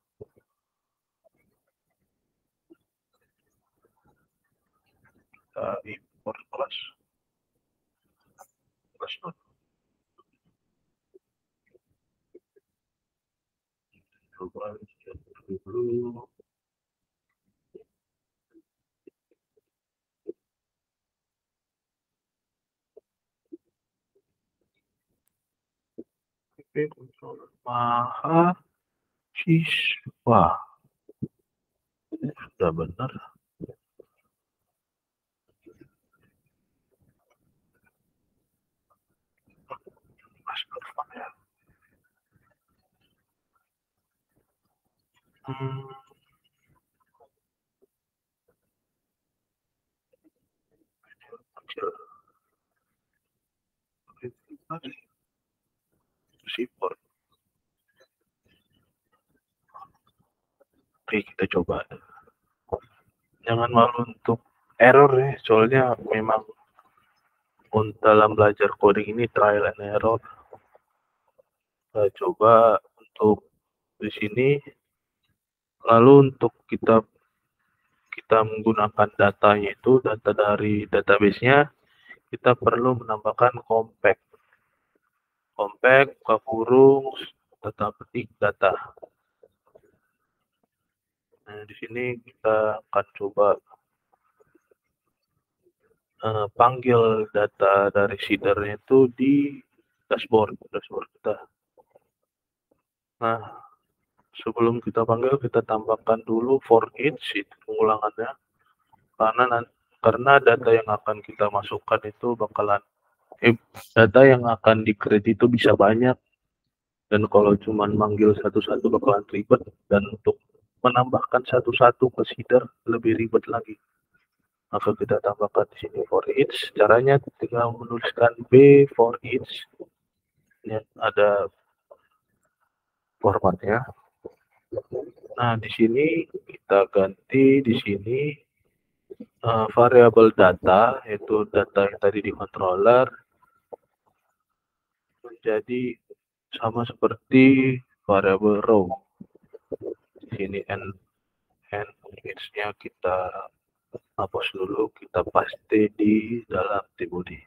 Kita import kelas notepad. Coba dulu. Mahasiswa. Sudah benar. Sipor. Oke, kita coba. Jangan malu untuk error ya, soalnya memang dalam belajar coding ini trial and error. Kita coba untuk di sini. Lalu untuk kita menggunakan datanya itu, data dari database-nya, kita perlu menambahkan compact, buka kurung, data petik data. Nah, di sini kita akan coba panggil data dari seedernya itu di dashboard kita. Nah, sebelum kita panggil, kita tambahkan dulu for each, itu pengulangannya, karena data yang akan kita masukkan itu bakalan data yang akan di-create itu bisa banyak, dan kalau cuma manggil satu-satu bakalan ribet, dan untuk menambahkan satu-satu ke seeder lebih ribet lagi. Maka kita tambahkan di sini for each. Caranya tinggal menuliskan B for each. Ini ada formatnya. Nah, di sini kita ganti di sini variabel data, yaitu data yang tadi di controller, menjadi sama seperti variabel row. Di sini n nya kita hapus dulu, kita paste di dalam tbody.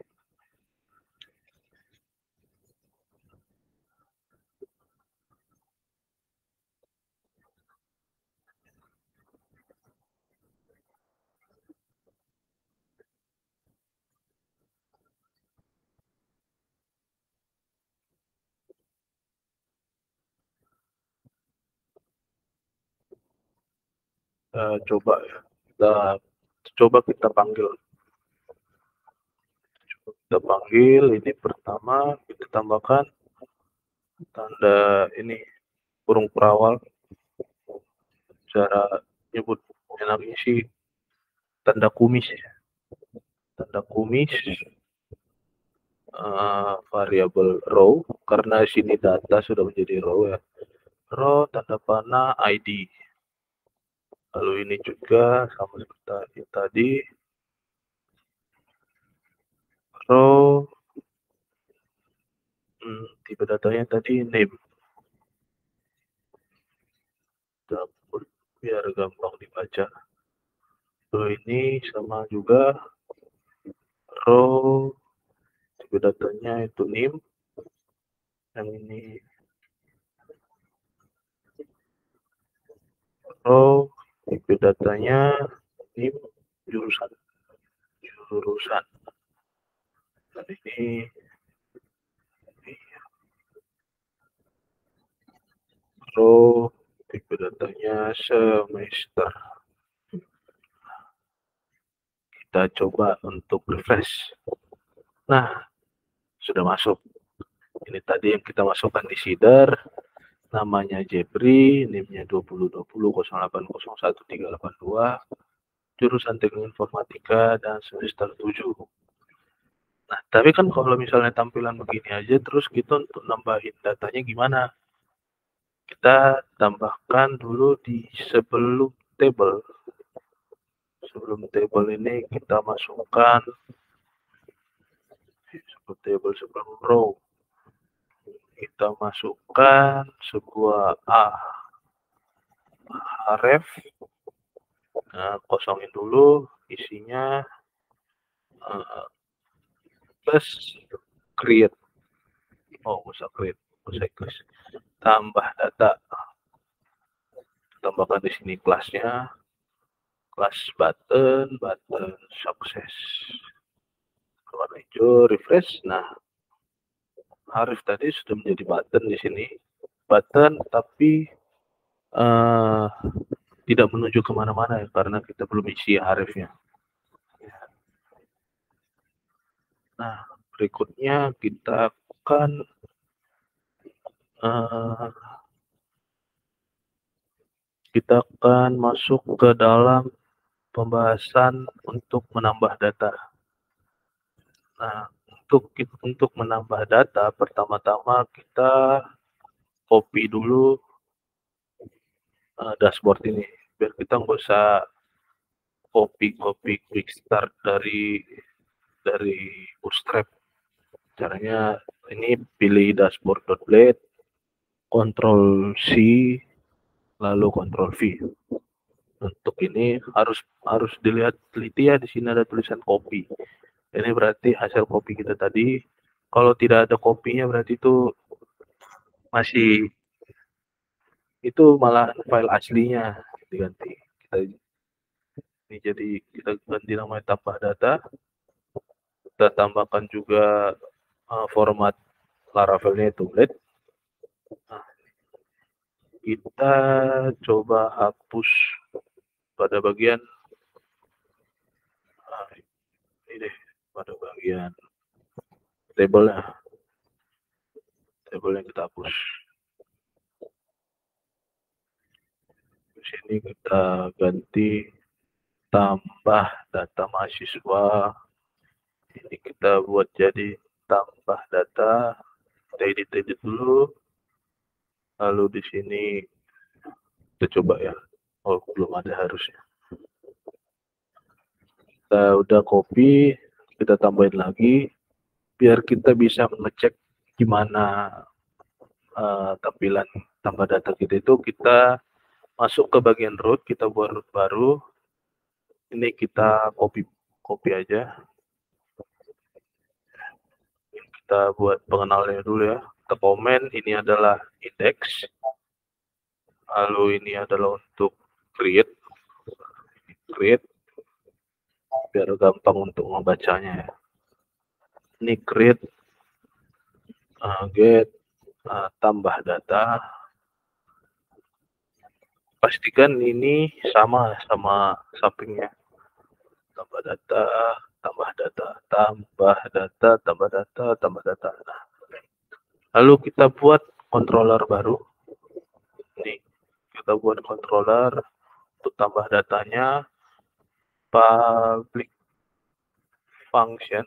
coba ya, kita panggil. Kita panggil, ini pertama kita tambahkan tanda ini burung perawal. Cara nyebut enaknya sih tanda kumis ya. Tanda kumis, variabel row, karena sini data sudah menjadi row ya. Row tanda panah ID. Lalu ini juga sama seperti tadi, row tipe datanya tadi name. Biar gampang dibaca. Row ini sama juga row tipe datanya itu name. Yang ini row tipe datanya name jurusan. Dan ini row tipe datanya semester. Kita coba untuk refresh. Nah, sudah masuk. Ini tadi yang kita masukkan di seeder, namanya Jepri, NIM-nya 20200801 382, jurusan Teknik Informatika dan semester 7. Nah, tapi kan kalau misalnya tampilan begini aja, terus kita untuk nambahin datanya gimana? Kita tambahkan dulu di sebelum table. Sebelum table ini kita masukkan sebelum row. Kita masukkan sebuah ref. Nah, kosongin dulu isinya plus create. Oh, usah create, usah Inggris. Tambah data. Tambahkan di sini kelasnya. Kelas button sukses. Warna hijau, refresh. Nah, Arif tadi sudah menjadi button di sini. Button tapi tidak menuju kemana-mana ya, karena kita belum isi Arifnya. Nah, berikutnya kita akan masuk ke dalam pembahasan untuk menambah data. Nah, untuk menambah data, pertama-tama kita copy dulu dashboard ini, biar kita nggak usah copy quick start dari Bootstrap. Caranya ini pilih dashboard.blade, Ctrl C, lalu Ctrl V. Untuk ini harus dilihat teliti ya, di sini ada tulisan copy. Ini berarti hasil copy kita tadi. Kalau tidak ada kopinya berarti itu malah file aslinya diganti. Ini jadi kita ganti namanya tambah data. Kita tambahkan juga format Laravelnya itu blade. Nah, kita coba hapus pada bagian ini deh, pada bagian table yang kita hapus. Di sini kita ganti tambah data mahasiswa. Ini kita buat jadi tambah data. Kita edit dulu. Lalu di sini kita coba ya. Oh, belum ada harusnya. Kita udah copy, kita tambahin lagi biar kita bisa mengecek gimana tampilan tambah data kita itu. Kita masuk ke bagian root, kita buat root baru. Ini kita copy aja. Kita buat pengenalnya dulu ya. Kita komen, ini adalah index. Lalu ini adalah untuk create biar gampang untuk membacanya ya. Ini create get tambah data. pastikan ini sama sampingnya. Tambah data, tambah data, tambah data, tambah data, tambah data. Nah, lalu kita buat controller baru. Nih, kita buat controller untuk tambah datanya public function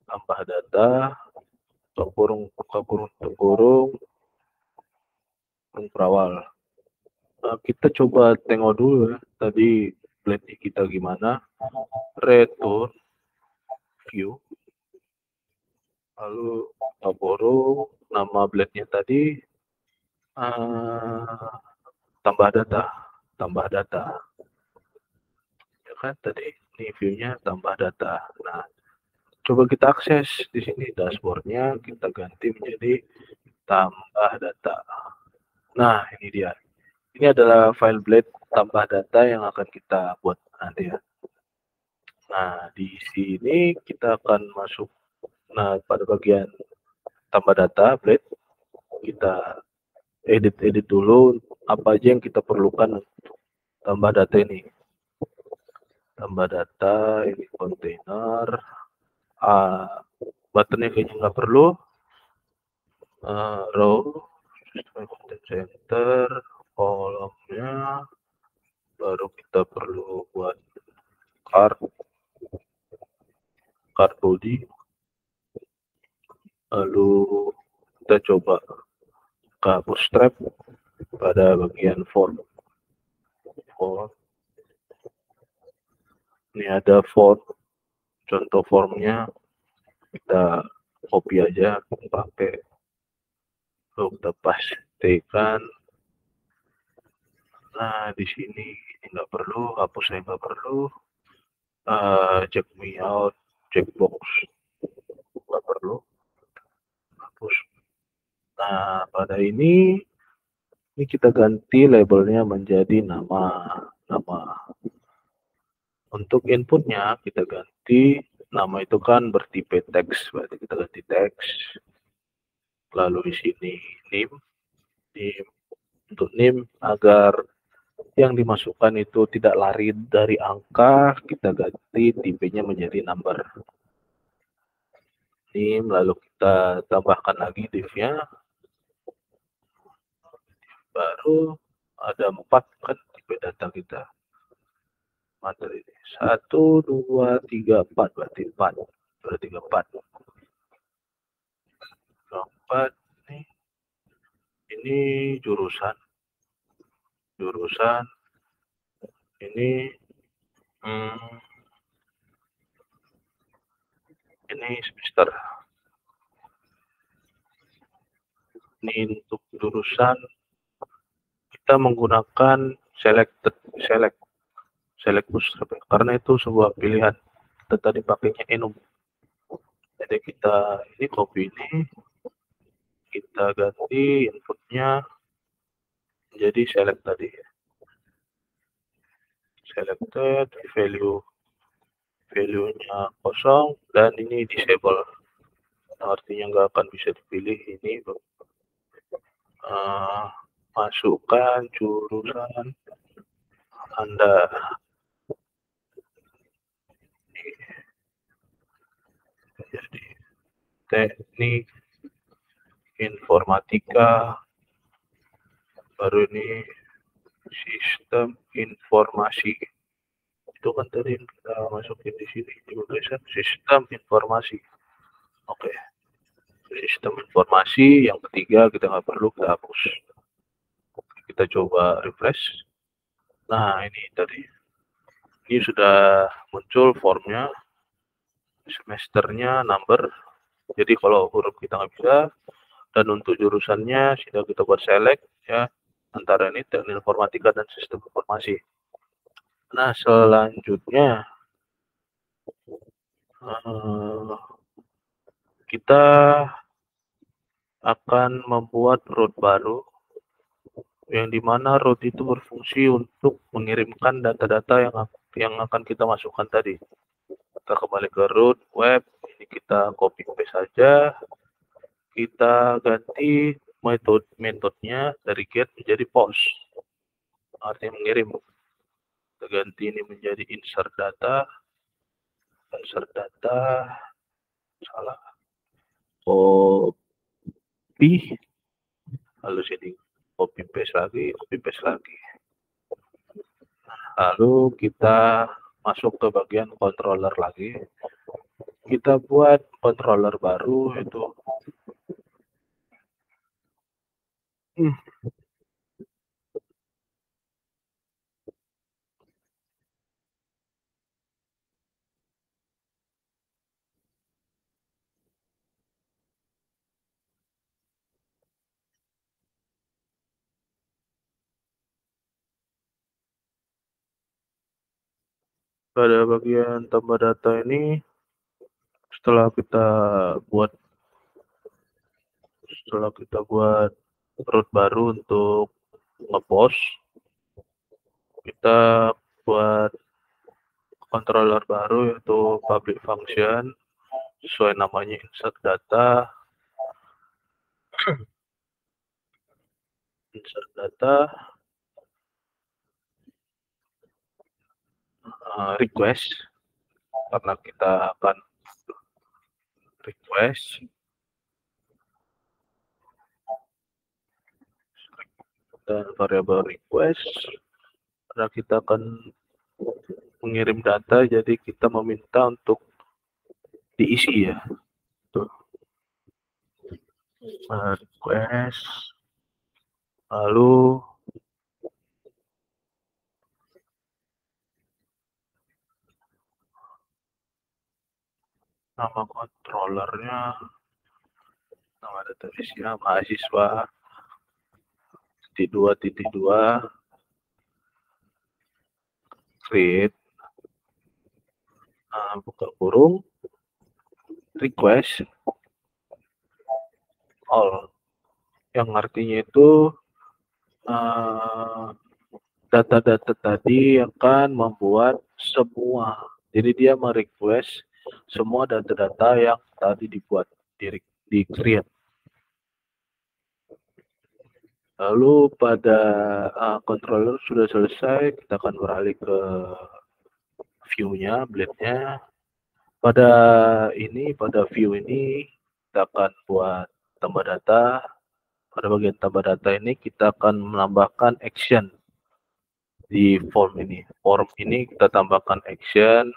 tambah data buka kurung berawal. Nah, kita coba tengok dulu ya tadi blade kita gimana. Return view, lalu kita borong nama blade-nya tadi, tambah data ya kan, tadi ini view-nya tambah data. Nah, coba kita akses di sini dashboard-nya, kita ganti menjadi tambah data. Nah, ini dia. Ini adalah file blade tambah data yang akan kita buat nanti ya. Nah, di sini kita akan masuk. Nah, pada bagian tambah data blade, kita edit dulu apa aja yang kita perlukan untuk tambah data ini. Tambah data, ini kontainer, buttonnya kayaknya nggak perlu. Row, content center, kolomnya, baru kita perlu buat card body. Lalu kita coba ke bootstrap pada bagian form. Ini ada form, contoh formnya kita copy aja pakai, lalu kita pastikan. Nah, di sini nggak perlu, hapus saya nggak perlu. Check me out, checkbox nggak perlu, hapus. Nah, pada ini kita ganti labelnya menjadi nama. Untuk inputnya kita ganti nama, itu kan bertipe teks, berarti kita ganti teks. Lalu di sini name. Untuk name, agar yang dimasukkan itu tidak lari dari angka, kita ganti tipenya menjadi number. Name, lalu kita tambahkan lagi div-nya. Baru ada 4 kan tipe data kita. Materi 1, 2, 3, 4, berarti 4. Berarti 4. 4 nih. Ini jurusan. Ini ini semester. Ini untuk jurusan kita menggunakan select bootstrap karena itu sebuah pilihan. Kita tadi pakainya enum. Jadi kita ini copy ini, kita ganti inputnya menjadi select tadi. Selected, value-nya kosong, dan ini disable. Artinya nggak akan bisa dipilih. Ini masukkan jurusan Anda. Jadi teknik informatika, baru ini sistem informasi. Itu kan tadi kita masukin di sini tulisan sistem informasi. Oke. Sistem informasi yang ketiga kita nggak perlu, kita hapus. Kita coba refresh. Nah, ini tadi. Ini sudah muncul formnya, semesternya, number. Jadi kalau huruf kita nggak bisa, dan untuk jurusannya sudah kita buat select ya, antara ini teknik informatika dan sistem informasi. Nah, selanjutnya kita akan membuat root baru, yang dimana root itu berfungsi untuk mengirimkan data-data yang akan kita masukkan tadi. Kita kembali ke root web, ini kita copy paste saja, kita ganti metodenya dari get menjadi post, artinya mengirim. Kita ganti ini menjadi insert data, salah, copy, lalu sini copy paste lagi. Lalu kita masuk ke bagian controller lagi. Kita buat controller baru itu pada bagian tambah data ini. Setelah kita buat root baru untuk ngepost, kita buat controller baru yaitu public function sesuai namanya insert data, request, karena kita akan request dan variabel request karena kita akan mengirim data, jadi kita meminta untuk diisi ya. Tuh. Request, lalu nama controllernya, nama database-nya mahasiswa -2 create buka kurung request all, yang artinya itu data-data tadi akan membuat semua, jadi dia merequest semua data-data yang tadi dibuat di create. Lalu pada controller sudah selesai, kita akan beralih ke view-nya, blade-nya. Pada view ini kita akan buat tambah data. Pada bagian tambah data ini kita akan menambahkan action di form ini. Form ini kita tambahkan action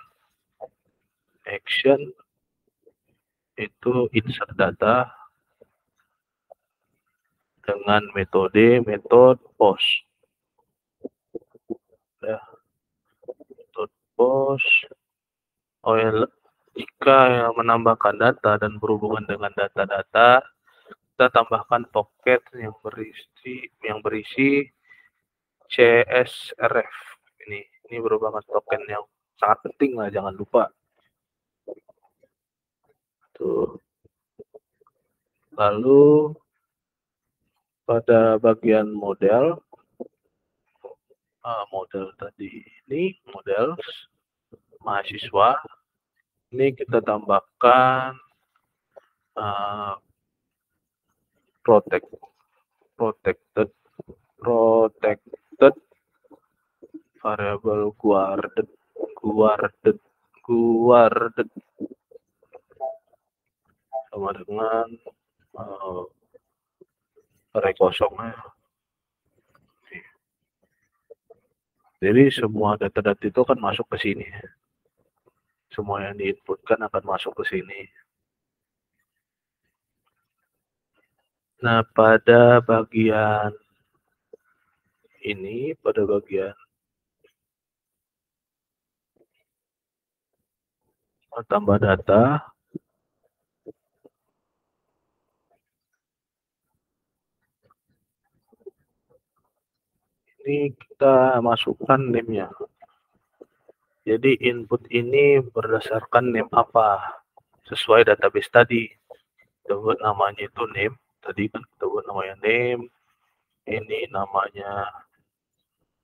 itu insert data dengan metode post. Ya. Metode post. Jika yang menambahkan data dan berhubungan dengan data-data, kita tambahkan pocket yang berisi CSRF. Ini merupakan token yang sangat penting lah, jangan lupa. Tuh. Lalu pada bagian model tadi ini model mahasiswa, ini kita tambahkan protected variable guarded sama dengan array kosongnya. Jadi semua data-data itu akan masuk ke sini. Semua yang diinputkan akan masuk ke sini. Nah, pada bagian ini, pada bagian tambah data, ini kita masukkan name-nya. Jadi input ini berdasarkan name apa? Sesuai database tadi. Kita buat namanya itu name. Tadi kan kita buat namanya name. Ini namanya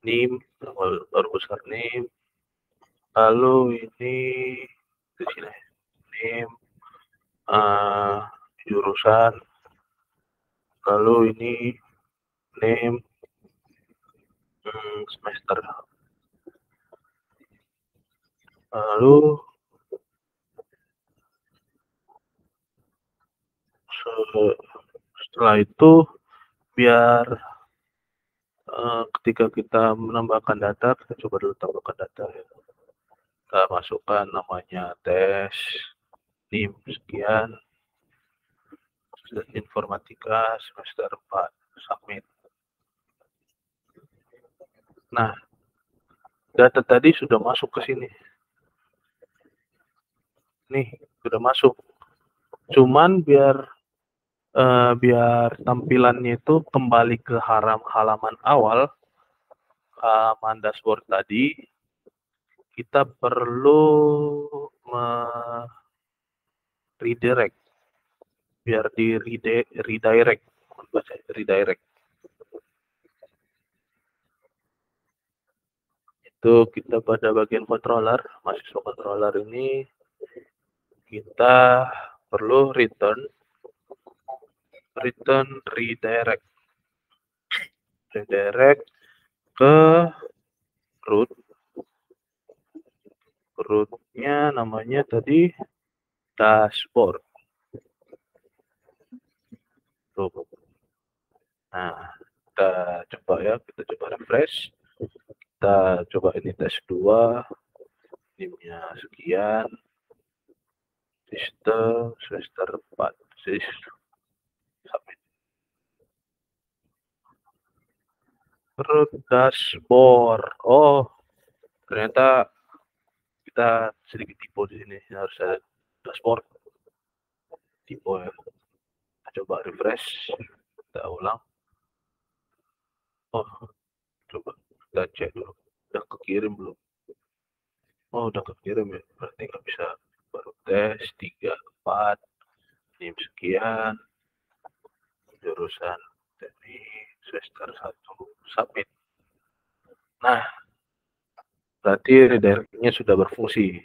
name, baru besar name. Lalu ini di sini name, jurusan, Lalu ini name semester. Lalu setelah itu biar ketika kita menambahkan data, kita coba dulu tambahkan data ya. Kita masukkan namanya tes, NIM sekian, informatika semester 4, submit. Nah, data tadi sudah masuk ke sini. Nih, sudah masuk. Cuman biar tampilannya itu kembali ke halaman awal, halaman dashboard tadi, kita perlu redirect, biar di redirect, itu kita pada bagian controller, mahasiswa controller ini kita perlu return redirect ke rootnya namanya tadi dashboard. Nah, kita coba ya, kita coba refresh, kita coba ini tes 2, NIM-nya sekian, sistem semester 4, submit. Root dashboard. Oh, ternyata kita sedikit tipu di sini, harus ada dashboard. Tipu ya. Kita coba refresh, kita ulang. Oh, coba kita cek dulu. Udah kekirim belum? Oh, udah kekirim ya. Berarti nggak bisa. Baru tes 3, 4, NIM sekian, jurusan teknik semester 1, submit. Nah, berarti redirectnya sudah berfungsi.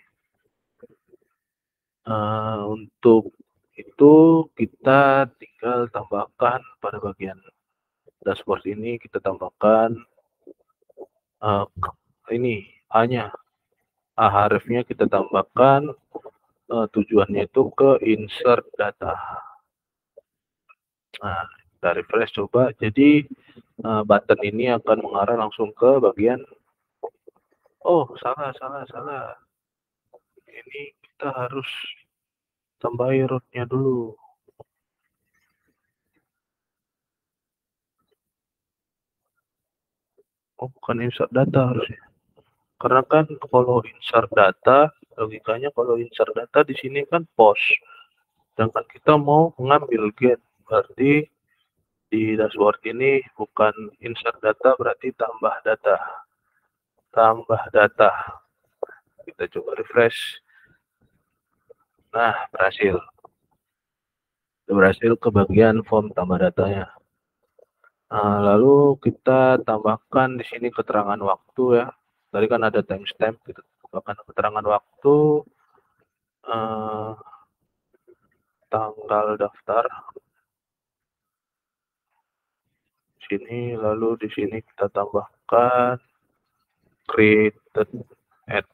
Untuk itu kita tinggal tambahkan pada bagian dashboard ini, kita tambahkan ini A-nya, href-nya kita tambahkan, tujuannya itu ke insert data. Nah, kita refresh coba, jadi button ini akan mengarah langsung ke bagian, oh salah, ini kita harus tambahin root-nya dulu. Oh, bukan insert data harusnya. Karena kan kalau insert data, logikanya kalau insert data di sini kan post. Sedangkan kita mau mengambil get, berarti di dashboard ini bukan insert data, berarti tambah data. Kita coba refresh. Nah, berhasil. Berhasil ke bagian form tambah datanya. Nah, lalu kita tambahkan di sini keterangan waktu ya. Tadi kan ada timestamp, kita tambahkan keterangan waktu, tanggal daftar. Sini, lalu di sini kita tambahkan created at.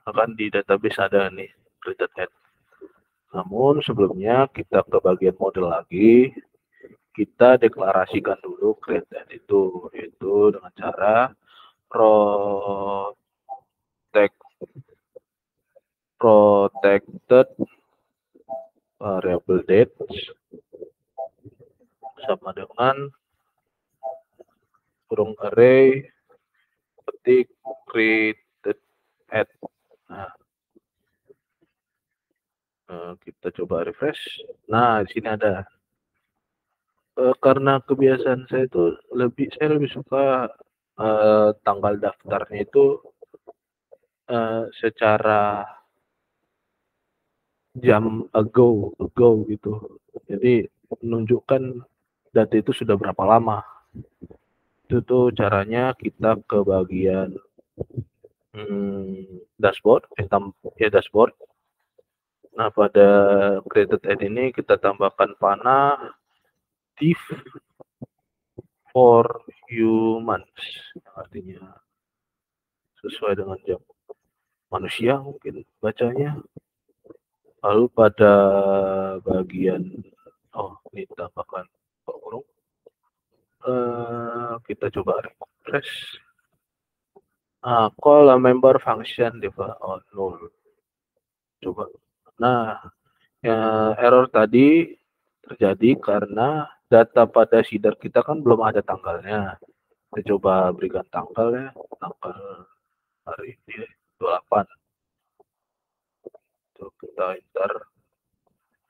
Akan di database ada nih created at. Namun sebelumnya kita ke bagian model lagi, kita deklarasikan dulu create at itu, yaitu dengan cara protected variable date sama dengan kurung array ketik created at. Nah, kita coba refresh. Nah, di sini ada. Karena kebiasaan saya itu saya lebih suka tanggal daftarnya itu secara jam ago gitu. Jadi menunjukkan data itu sudah berapa lama. Itu tuh caranya kita ke bagian dashboard, dashboard. Nah, pada created ad ini kita tambahkan panah div for humans, yang artinya sesuai dengan jam manusia mungkin bacanya. Lalu pada bagian ini tambahkan kurung. Kita coba refresh. Call a member function null. Coba. Nah, error tadi terjadi karena data pada seeder kita kan belum ada tanggalnya. Kita coba berikan tanggalnya, tanggal hari ini 28. Tuh, kita enter,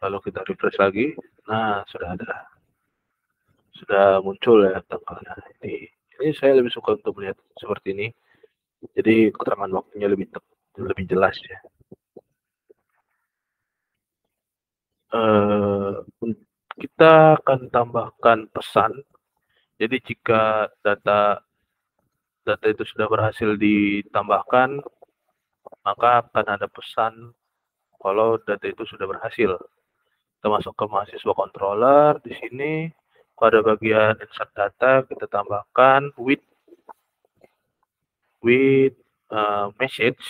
lalu kita refresh lagi. Nah, sudah muncul ya tanggalnya. Ini saya lebih suka untuk melihat seperti ini. Jadi keterangan waktunya lebih jelas ya. Kita akan tambahkan pesan. Jadi jika data itu sudah berhasil ditambahkan, maka akan ada pesan kalau data itu sudah berhasil. Kita masuk ke mahasiswa controller. Di sini pada bagian insert data kita tambahkan with message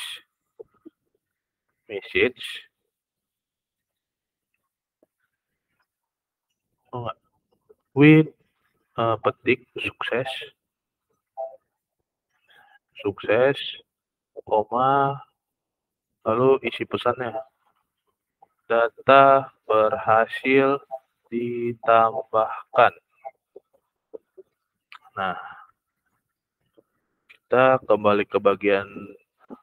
with petik sukses, koma, lalu isi pesannya, data berhasil ditambahkan. Nah, kita kembali ke bagian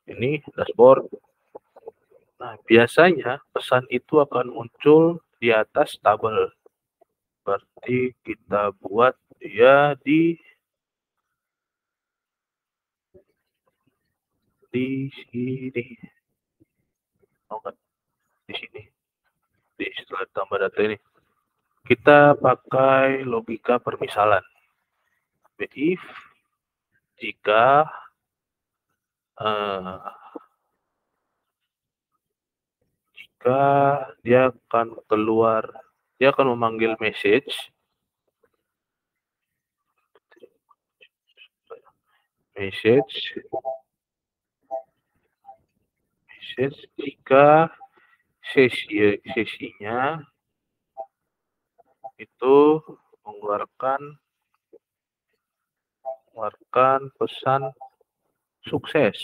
ini, dashboard. Nah, biasanya pesan itu akan muncul di atas tabel. Berarti kita buat dia di sini. Di sini. Di setelah tambah data ini. Kita pakai logika permisalan. If jika dia akan memanggil message jika sesinya itu mengeluarkan pesan sukses.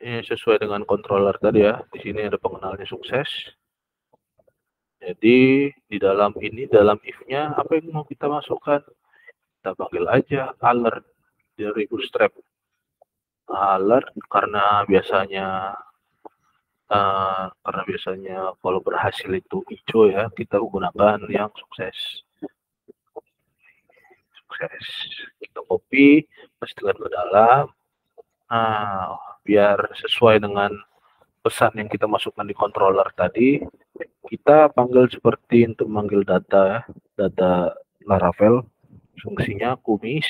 Ini sesuai dengan controller tadi ya. Di sini ada pengenalnya sukses. Jadi di dalam if-nya apa yang mau kita masukkan? Kita panggil aja alert dari Bootstrap. Alert karena biasanya kalau berhasil itu hijau ya, kita gunakan yang sukses. Kita copy, pastikan ke dalam. Nah, biar sesuai dengan pesan yang kita masukkan di controller tadi, kita panggil seperti untuk manggil data Laravel, fungsinya kumis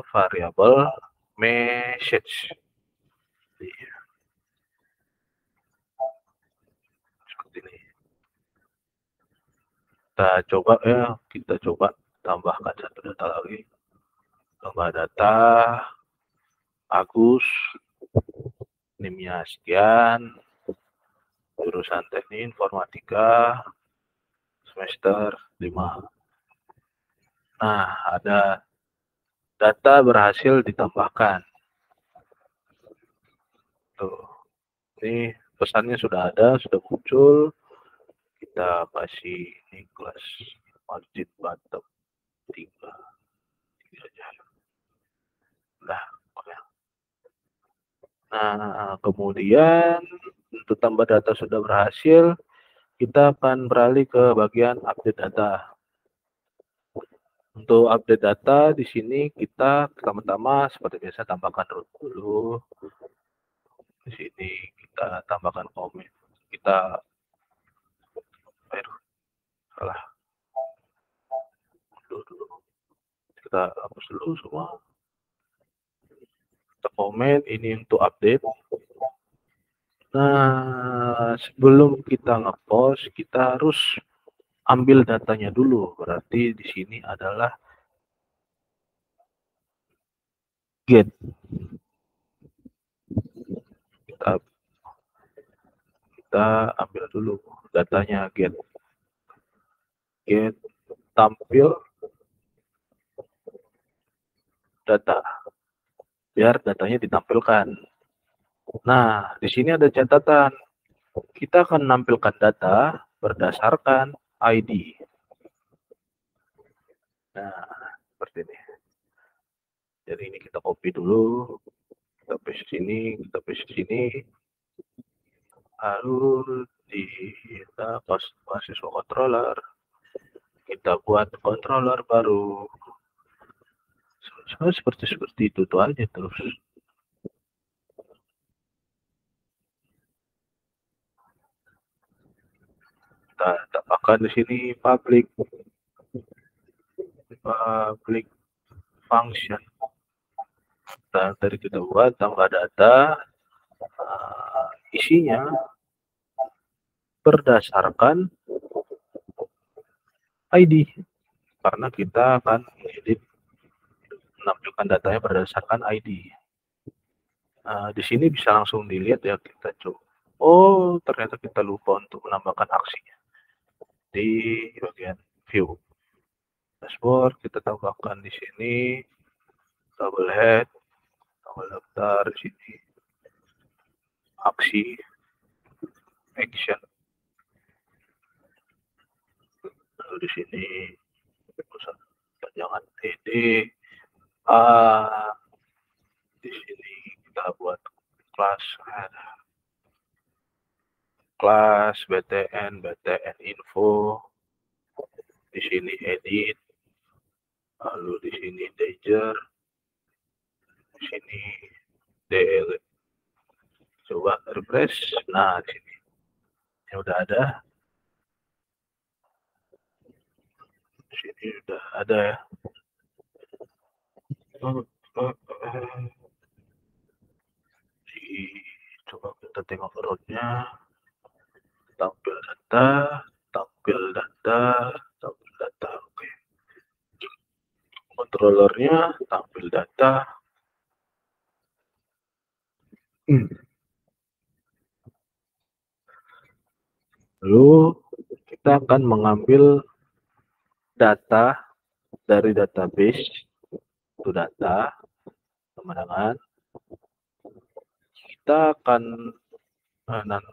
variabel message. Seperti ini. Kita coba tambahkan satu data lagi. Tambah data Agus, NIM-nya sekian, jurusan teknik informatika, semester 5. Nah, ada data berhasil ditambahkan. Tuh, ini pesannya sudah ada, sudah muncul. Kita kasih ini kelas margin bottom 3 aja. Nah, kemudian untuk tambah data sudah berhasil, kita akan beralih ke bagian update data. Untuk update data di sini kita pertama-tama seperti biasa tambahkan root dulu. Di sini kita tambahkan comment. Kita hapus dulu semua. Kita komen, ini untuk update. Nah, sebelum kita ngepost, kita harus ambil datanya dulu. Berarti di sini adalah get. Kita ambil dulu datanya get tampil data, biar datanya ditampilkan. Nah, di sini ada catatan. Kita akan menampilkan data berdasarkan ID. Nah, seperti ini. Jadi ini kita copy dulu, kita paste sini, kita paste sini. Lalu kita mahasiswa controller, kita buat controller baru. Seperti itu tuh aja terus. Kita tambahkan di sini public function. Dan dari kita buat tambah data, isinya berdasarkan ID, karena kita akan edit menampilkan datanya berdasarkan ID. Di sini bisa langsung dilihat ya, kita coba. Oh, ternyata kita lupa untuk menambahkan aksinya di bagian view dashboard. Kita tambahkan di sini double head, double daftar di sini aksi action. Lalu di sini panjangan TD. Di sini kita buat kelas BTN info. Di sini edit. Lalu di sini Dager. Di sini DL. Coba refresh. Nah, di sini ya udah ada. Di sini udah ada ya. Coba kita tengok rootnya. Tampil data. Oke. Controllernya tampil data. Lalu kita akan mengambil data dari database. Itu data, teman-teman. Kita akan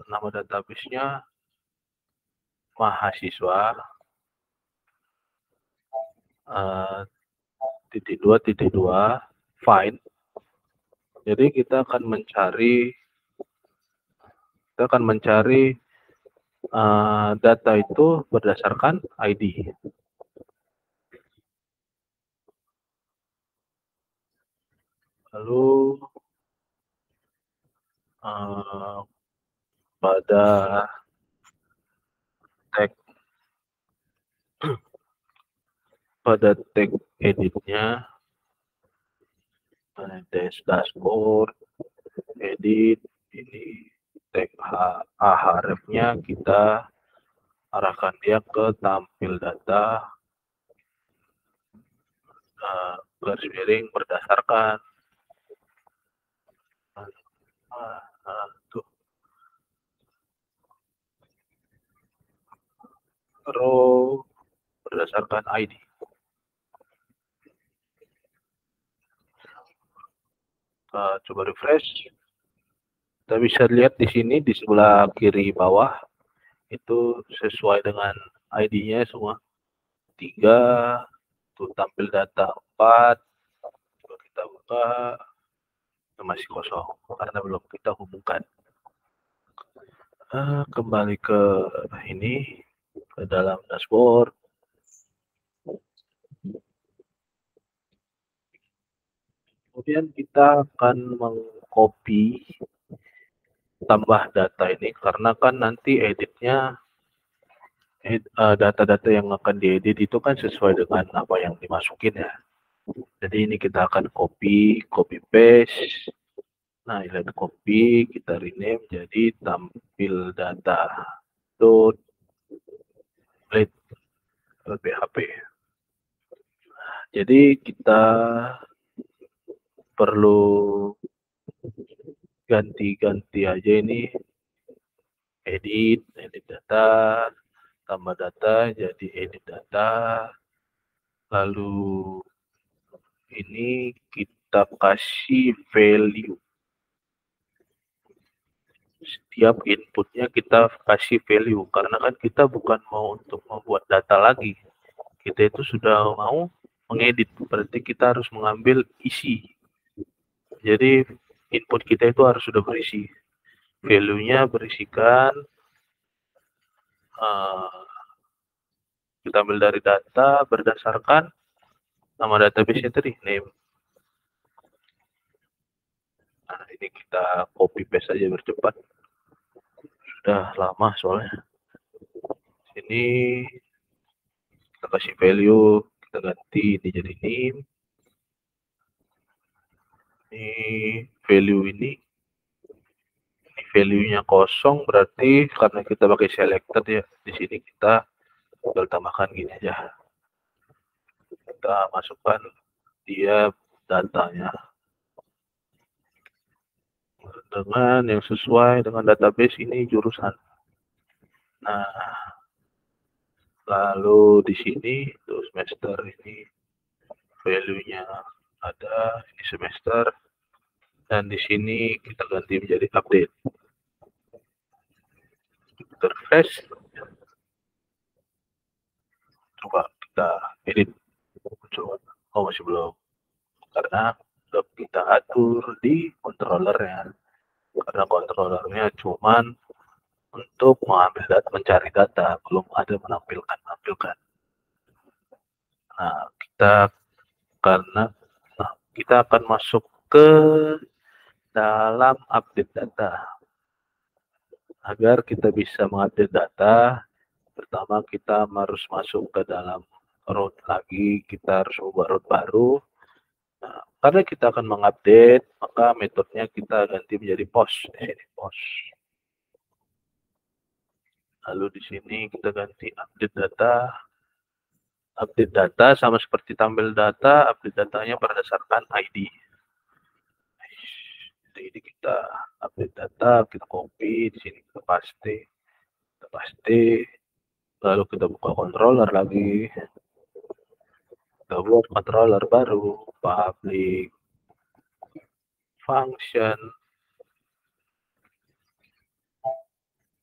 nama database-nya mahasiswa (2) find. Jadi kita akan mencari data itu berdasarkan ID. Lalu pada tag editnya, dashboard, edit, ini tag href-nya kita arahkan dia ke tampil data, garis miring berdasarkan. Tuh. Row berdasarkan ID. Coba refresh. Kita bisa lihat di sini di sebelah kiri bawah itu sesuai dengan ID-nya semua. 3, tuh tampil data 4. Coba kita buka, masih kosong karena belum kita hubungkan. Kembali ke ini, ke dalam dashboard. Kemudian kita akan mengcopy tambah data ini, karena kan nanti editnya data-data yang akan diedit itu kan sesuai dengan apa yang dimasukin ya. Jadi ini kita akan copy paste Nah, inline copy kita rename jadi tampil data dot let php. Jadi kita perlu ganti-ganti aja ini, edit data, tambah data jadi edit data, lalu ini kita kasih value. Setiap inputnya kita kasih value, karena kan kita bukan mau untuk membuat data lagi, kita itu sudah mau mengedit, berarti kita harus mengambil isi. Jadi input kita itu harus sudah berisi, value-nya berisikan, kita ambil dari data berdasarkan nama database tadi, name. Nah, ini kita copy paste aja bercepat, sudah lama soalnya. Sini kita kasih value, kita ganti ini jadi name. Ini value ini value-nya kosong, berarti karena kita pakai selected ya, di sini kita tinggal tambahkan gini aja, kita masukkan dia datanya dengan yang sesuai dengan database ini jurusan. Nah, lalu di sini tuh semester ini value-nya ada, ini semester, dan di sini kita ganti menjadi update. Kita refresh, coba kita edit, coba. Oh, masih belum, karena udah kita atur di controllernya, karena controllernya cuman untuk mengambil data, mencari data, belum ada menampilkan. Nah, kita akan masuk ke dalam update data. Agar kita bisa mengupdate data, pertama kita harus masuk ke dalam root lagi, kita harus ubah root baru. Nah, karena kita akan mengupdate, maka metodenya kita ganti menjadi post. Di sini post. Lalu di sini kita ganti update data. Update data sama seperti tampil data, update datanya berdasarkan ID. Jadi kita update data, kita copy, di sini kita paste, lalu kita buka controller lagi, kita buat controller baru, public function,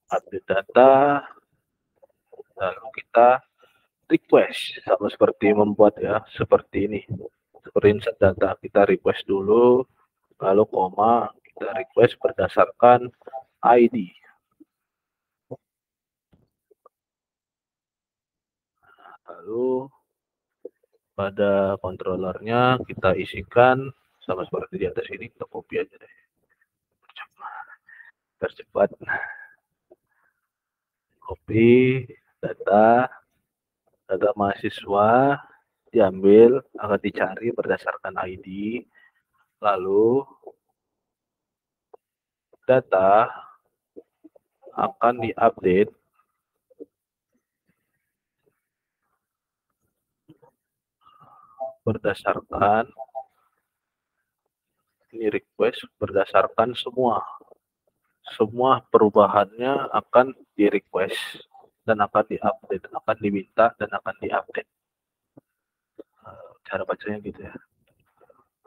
update data, lalu kita request, sama seperti membuat ya, seperti ini, screenshot data, kita request dulu, lalu koma, kita request berdasarkan ID. Lalu pada controllernya kita isikan sama seperti di atas ini, kita copy aja deh, percepat. Copy data mahasiswa diambil, akan dicari berdasarkan ID, lalu data akan diupdate berdasarkan ini request, berdasarkan semua perubahannya akan di request dan akan diupdate, akan diminta dan akan diupdate. Cara bacanya gitu ya.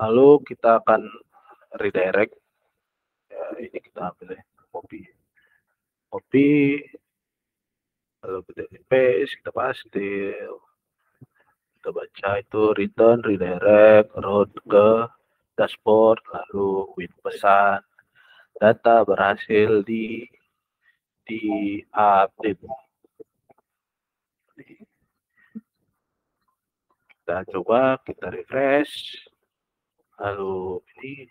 Lalu kita akan redirect ya, ini kita ambil ya, copy, lalu kita paste, kita paste, kita baca itu return, redirect, route ke dashboard, lalu with pesan data berhasil di update. Kita coba, kita refresh, lalu ini,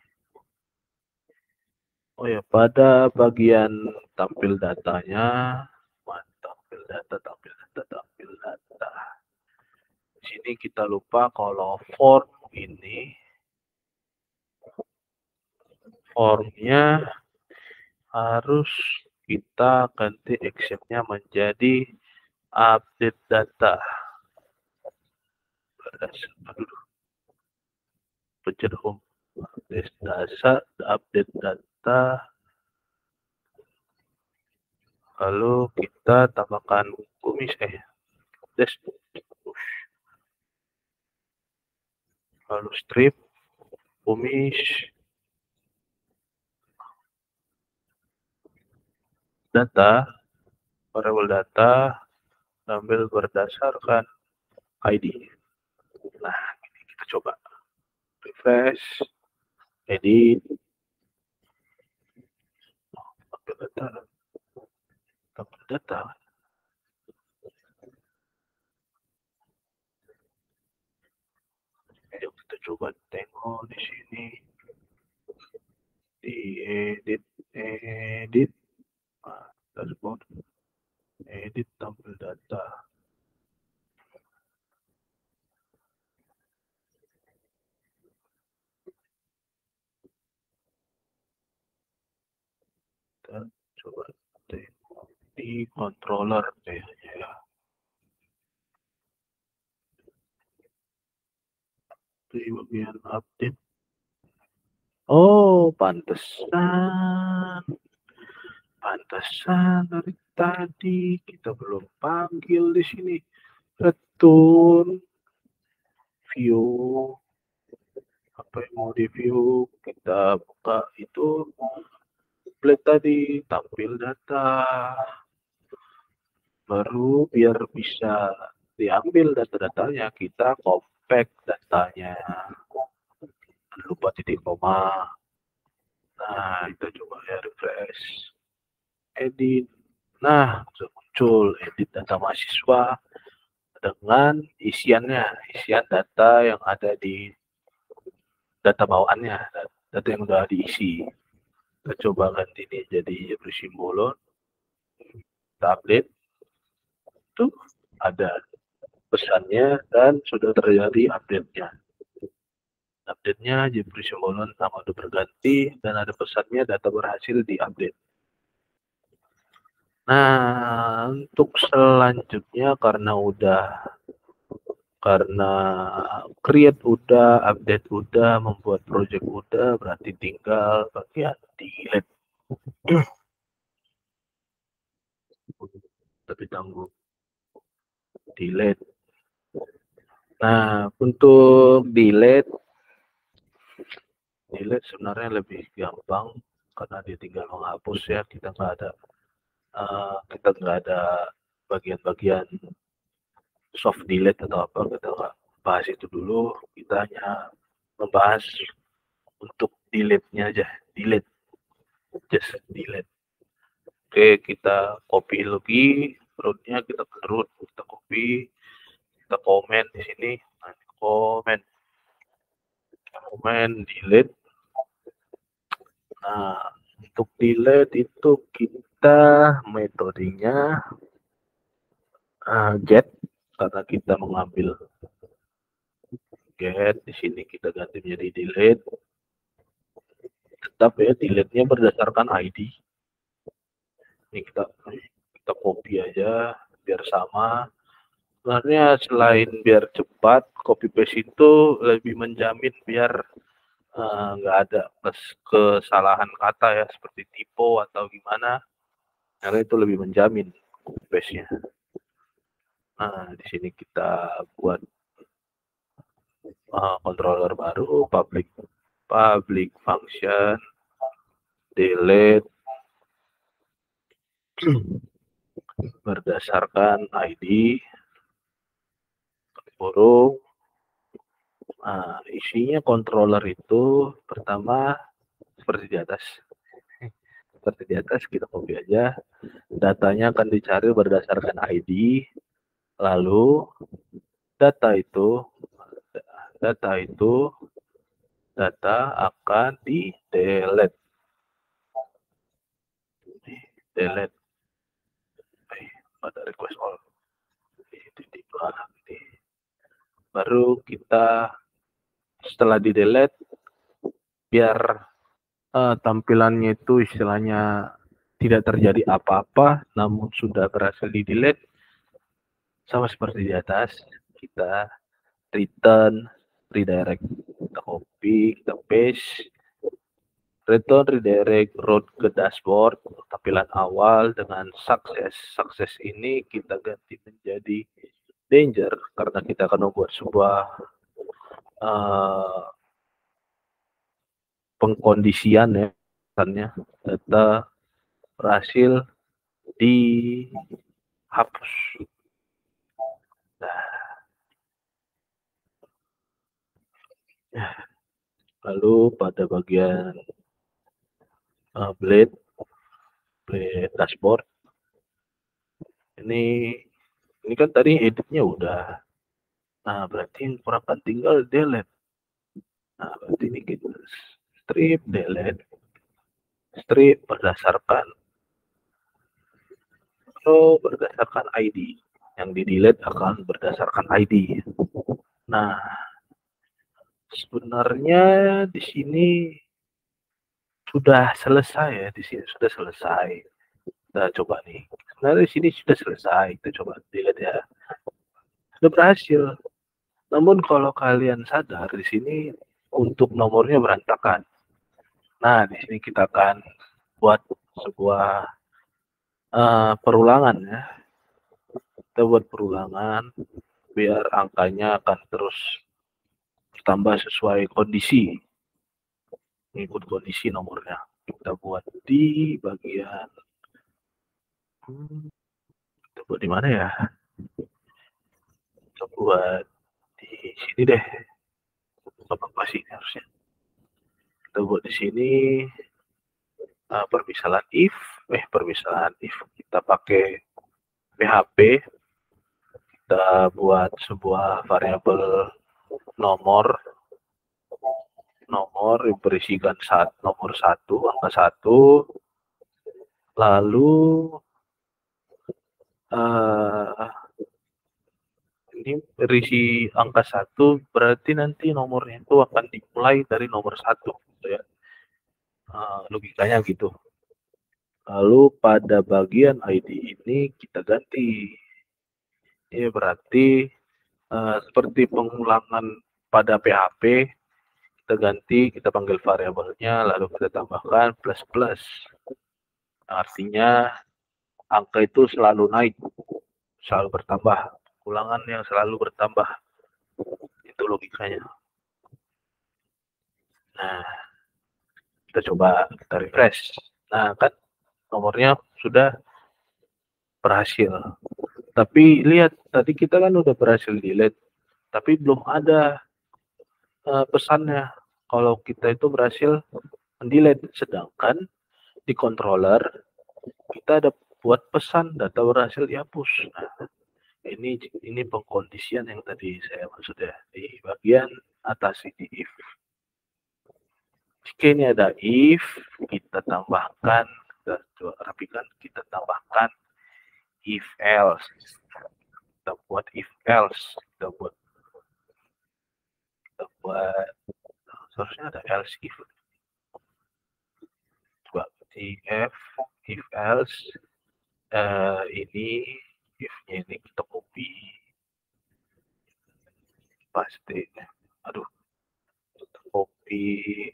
oh ya, pada bagian tampil datanya, tampil data. Di sini kita lupa kalau form formnya harus kita ganti actionnya menjadi update data. Pencet home, update data, lalu kita tambahkan kumis lalu strip kumis data, variabel data ambil berdasarkan ID. Nah, ini kita coba refresh, edit, ambil data. Yuk kita coba tengok di sini, di edit, dashboard, edit tampil data. Kita coba tengok di controller ya. Di bagian update. Oh, pantesan dari tadi kita belum panggil di sini. Return view, apa yang mau di view, kita buka itu template tadi, tampil data, baru biar bisa diambil data-datanya kita compact datanya, lupa titik koma. Nah, kita coba ya refresh, edit. Nah, muncul edit data mahasiswa dengan isian data yang ada di data bawaannya, data yang sudah diisi. Kita coba ganti ini jadi Jeffrey Simbolon, kita update, itu ada pesannya dan sudah terjadi update-nya. Update-nya Jeffrey Simbolon nama udah berganti dan ada pesannya data berhasil diupdate. Nah, untuk selanjutnya karena create udah, update udah, membuat project udah, berarti tinggal bagian delete. Tapi tanggung delete. Nah, untuk delete sebenarnya lebih gampang karena dia tinggal menghapus ya, kita nggak ada bagian-bagian soft delete atau apa, kita nggak bahas itu dulu, kita hanya membahas untuk delete-nya aja, just delete. Oke, kita copy lagi root-nya, kita copy, kita komen di sini, komen delete. Nah, untuk delete itu kita metodenya get, karena kita mengambil get, di sini kita ganti menjadi delete. Tetap ya, delete-nya berdasarkan ID. Ini kita copy aja biar sama. Sebenarnya selain biar cepat, copy paste itu lebih menjamin biar nggak ada kesalahan kata ya, seperti typo atau gimana, karena itu lebih menjamin copy paste-nya. Nah, di sini kita buat controller baru, public function delete berdasarkan ID burung. Nah, isinya controller itu pertama seperti di atas kita copy aja, datanya akan dicari berdasarkan ID, lalu data akan di delete. Pada request all. Baru kita setelah di delete, biar tampilannya itu istilahnya tidak terjadi apa-apa, namun sudah berhasil di-delete, sama seperti di atas, kita return, redirect, kita copy, kita paste, return, redirect, route ke dashboard, tampilan awal dengan sukses. Sukses ini kita ganti menjadi danger, karena kita akan membuat sebuah pengkondisian ya, misalnya data berhasil dihapus. Nah, lalu pada bagian blade dashboard, ini kan tadi editnya udah. Nah, berarti yang kurang kan tinggal delete. Nah, berarti ini kita strip delete, strip berdasarkan ID. Yang di delete akan berdasarkan ID. Nah, sebenarnya di sini sudah selesai ya, di sini sudah selesai. Kita coba nih. Sebenarnya di sini sudah selesai. Kita coba lihat ya. Sudah berhasil. Namun kalau kalian sadar di sini untuk nomornya berantakan. Nah, di sini kita akan buat sebuah perulangan ya. Kita buat perulangan biar angkanya akan terus bertambah sesuai kondisi. Mengikut kondisi nomornya. Kita buat di bagian kita buat di mana ya? Kita buat di sini deh. Apa sih harusnya? Kita buat di sini permisalan if kita pakai PHP, kita buat sebuah variabel nomor berisikan nomor 1, angka 1, lalu ini berisi angka 1, berarti nanti nomornya itu akan dimulai dari nomor 1 gitu ya. Logikanya gitu. Lalu pada bagian ID ini kita ganti. Ini berarti seperti pengulangan pada PHP, kita ganti, kita panggil variabelnya, lalu kita tambahkan plus. Artinya angka itu selalu naik, selalu bertambah. Ulangan yang selalu bertambah. Itu logikanya. Nah, kita coba, kita refresh. Nah, kan nomornya sudah berhasil. Tapi lihat, tadi kita kan udah berhasil delete, tapi belum ada pesannya kalau kita itu berhasil mendelete. Sedangkan di controller kita ada buat pesan data berhasil dihapus. Nah, ini pengkondisian yang tadi saya maksud ya, di bagian atas ini if. Jika ini ada if, kita tambahkan, kita coba rapikan, kita tambahkan if else. Kita buat if else, kita buat seharusnya ada else if. Coba if else, ini if-nya ini kita copy, paste, kita copy,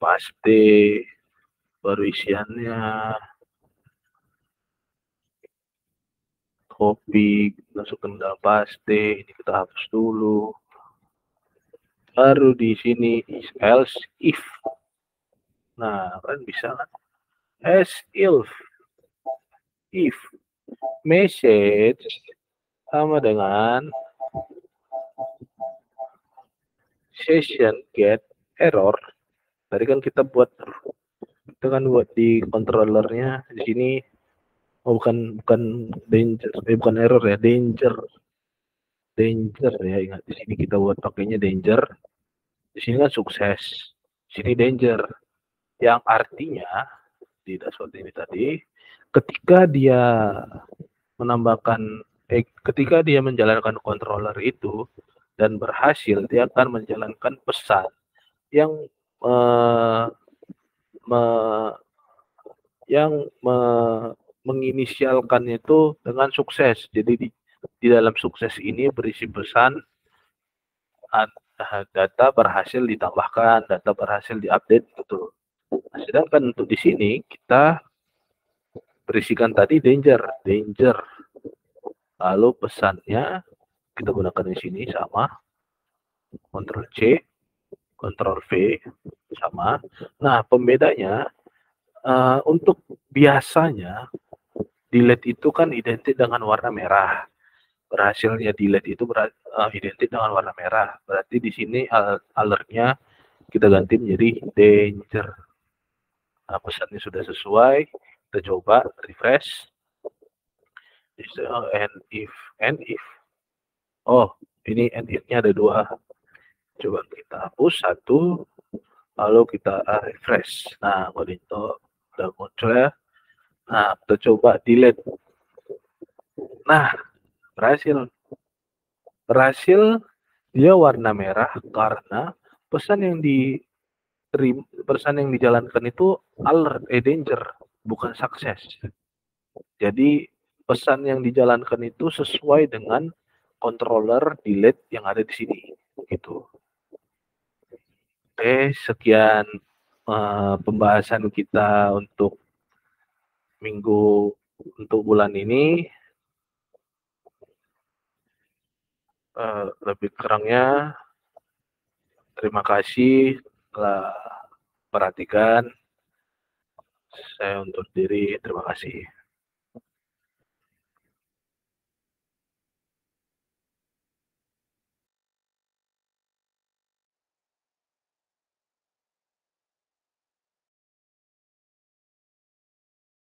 paste, baru isiannya, copy, masukkan dalam paste, ini kita hapus dulu, baru di sini is else if. Nah, kan bisa kan? As if message sama dengan session get error. Tadi kan kita buat di controllernya di sini. Bukan danger, bukan error ya, danger ya, ingat di sini kita buat pakainya danger. Di sini kan sukses, di sini danger, yang artinya di dashboard ini tadi ketika dia menjalankan controller itu dan berhasil, dia akan menjalankan pesan yang menginisialkannya itu dengan sukses. Jadi di dalam sukses ini berisi pesan data berhasil ditambahkan, data berhasil diupdate gitu. Nah, sedangkan untuk di sini kita berisikan tadi danger. Lalu pesannya kita gunakan di sini sama, Ctrl C, Ctrl V sama. Nah, pembedanya untuk biasanya delete itu kan identik dengan warna merah. Berhasilnya delete itu identik dengan warna merah. Berarti di sini alertnya kita ganti menjadi danger. Nah, pesannya sudah sesuai. Kita coba refresh. And if. Oh, ini and if-nya ada 2. Coba kita hapus 1, lalu kita refresh. Nah, kalau itu udah muncul ya. Nah, kita coba delete. Nah, berhasil. Dia warna merah karena pesan yang dijalankan itu alert, danger, bukan sukses. Jadi pesan yang dijalankan itu sesuai dengan controller delete yang ada di sini, gitu. Oke, sekian pembahasan kita untuk bulan ini. Lebih kurangnya terima kasih telah perhatikan. Saya undur diri. Terima kasih.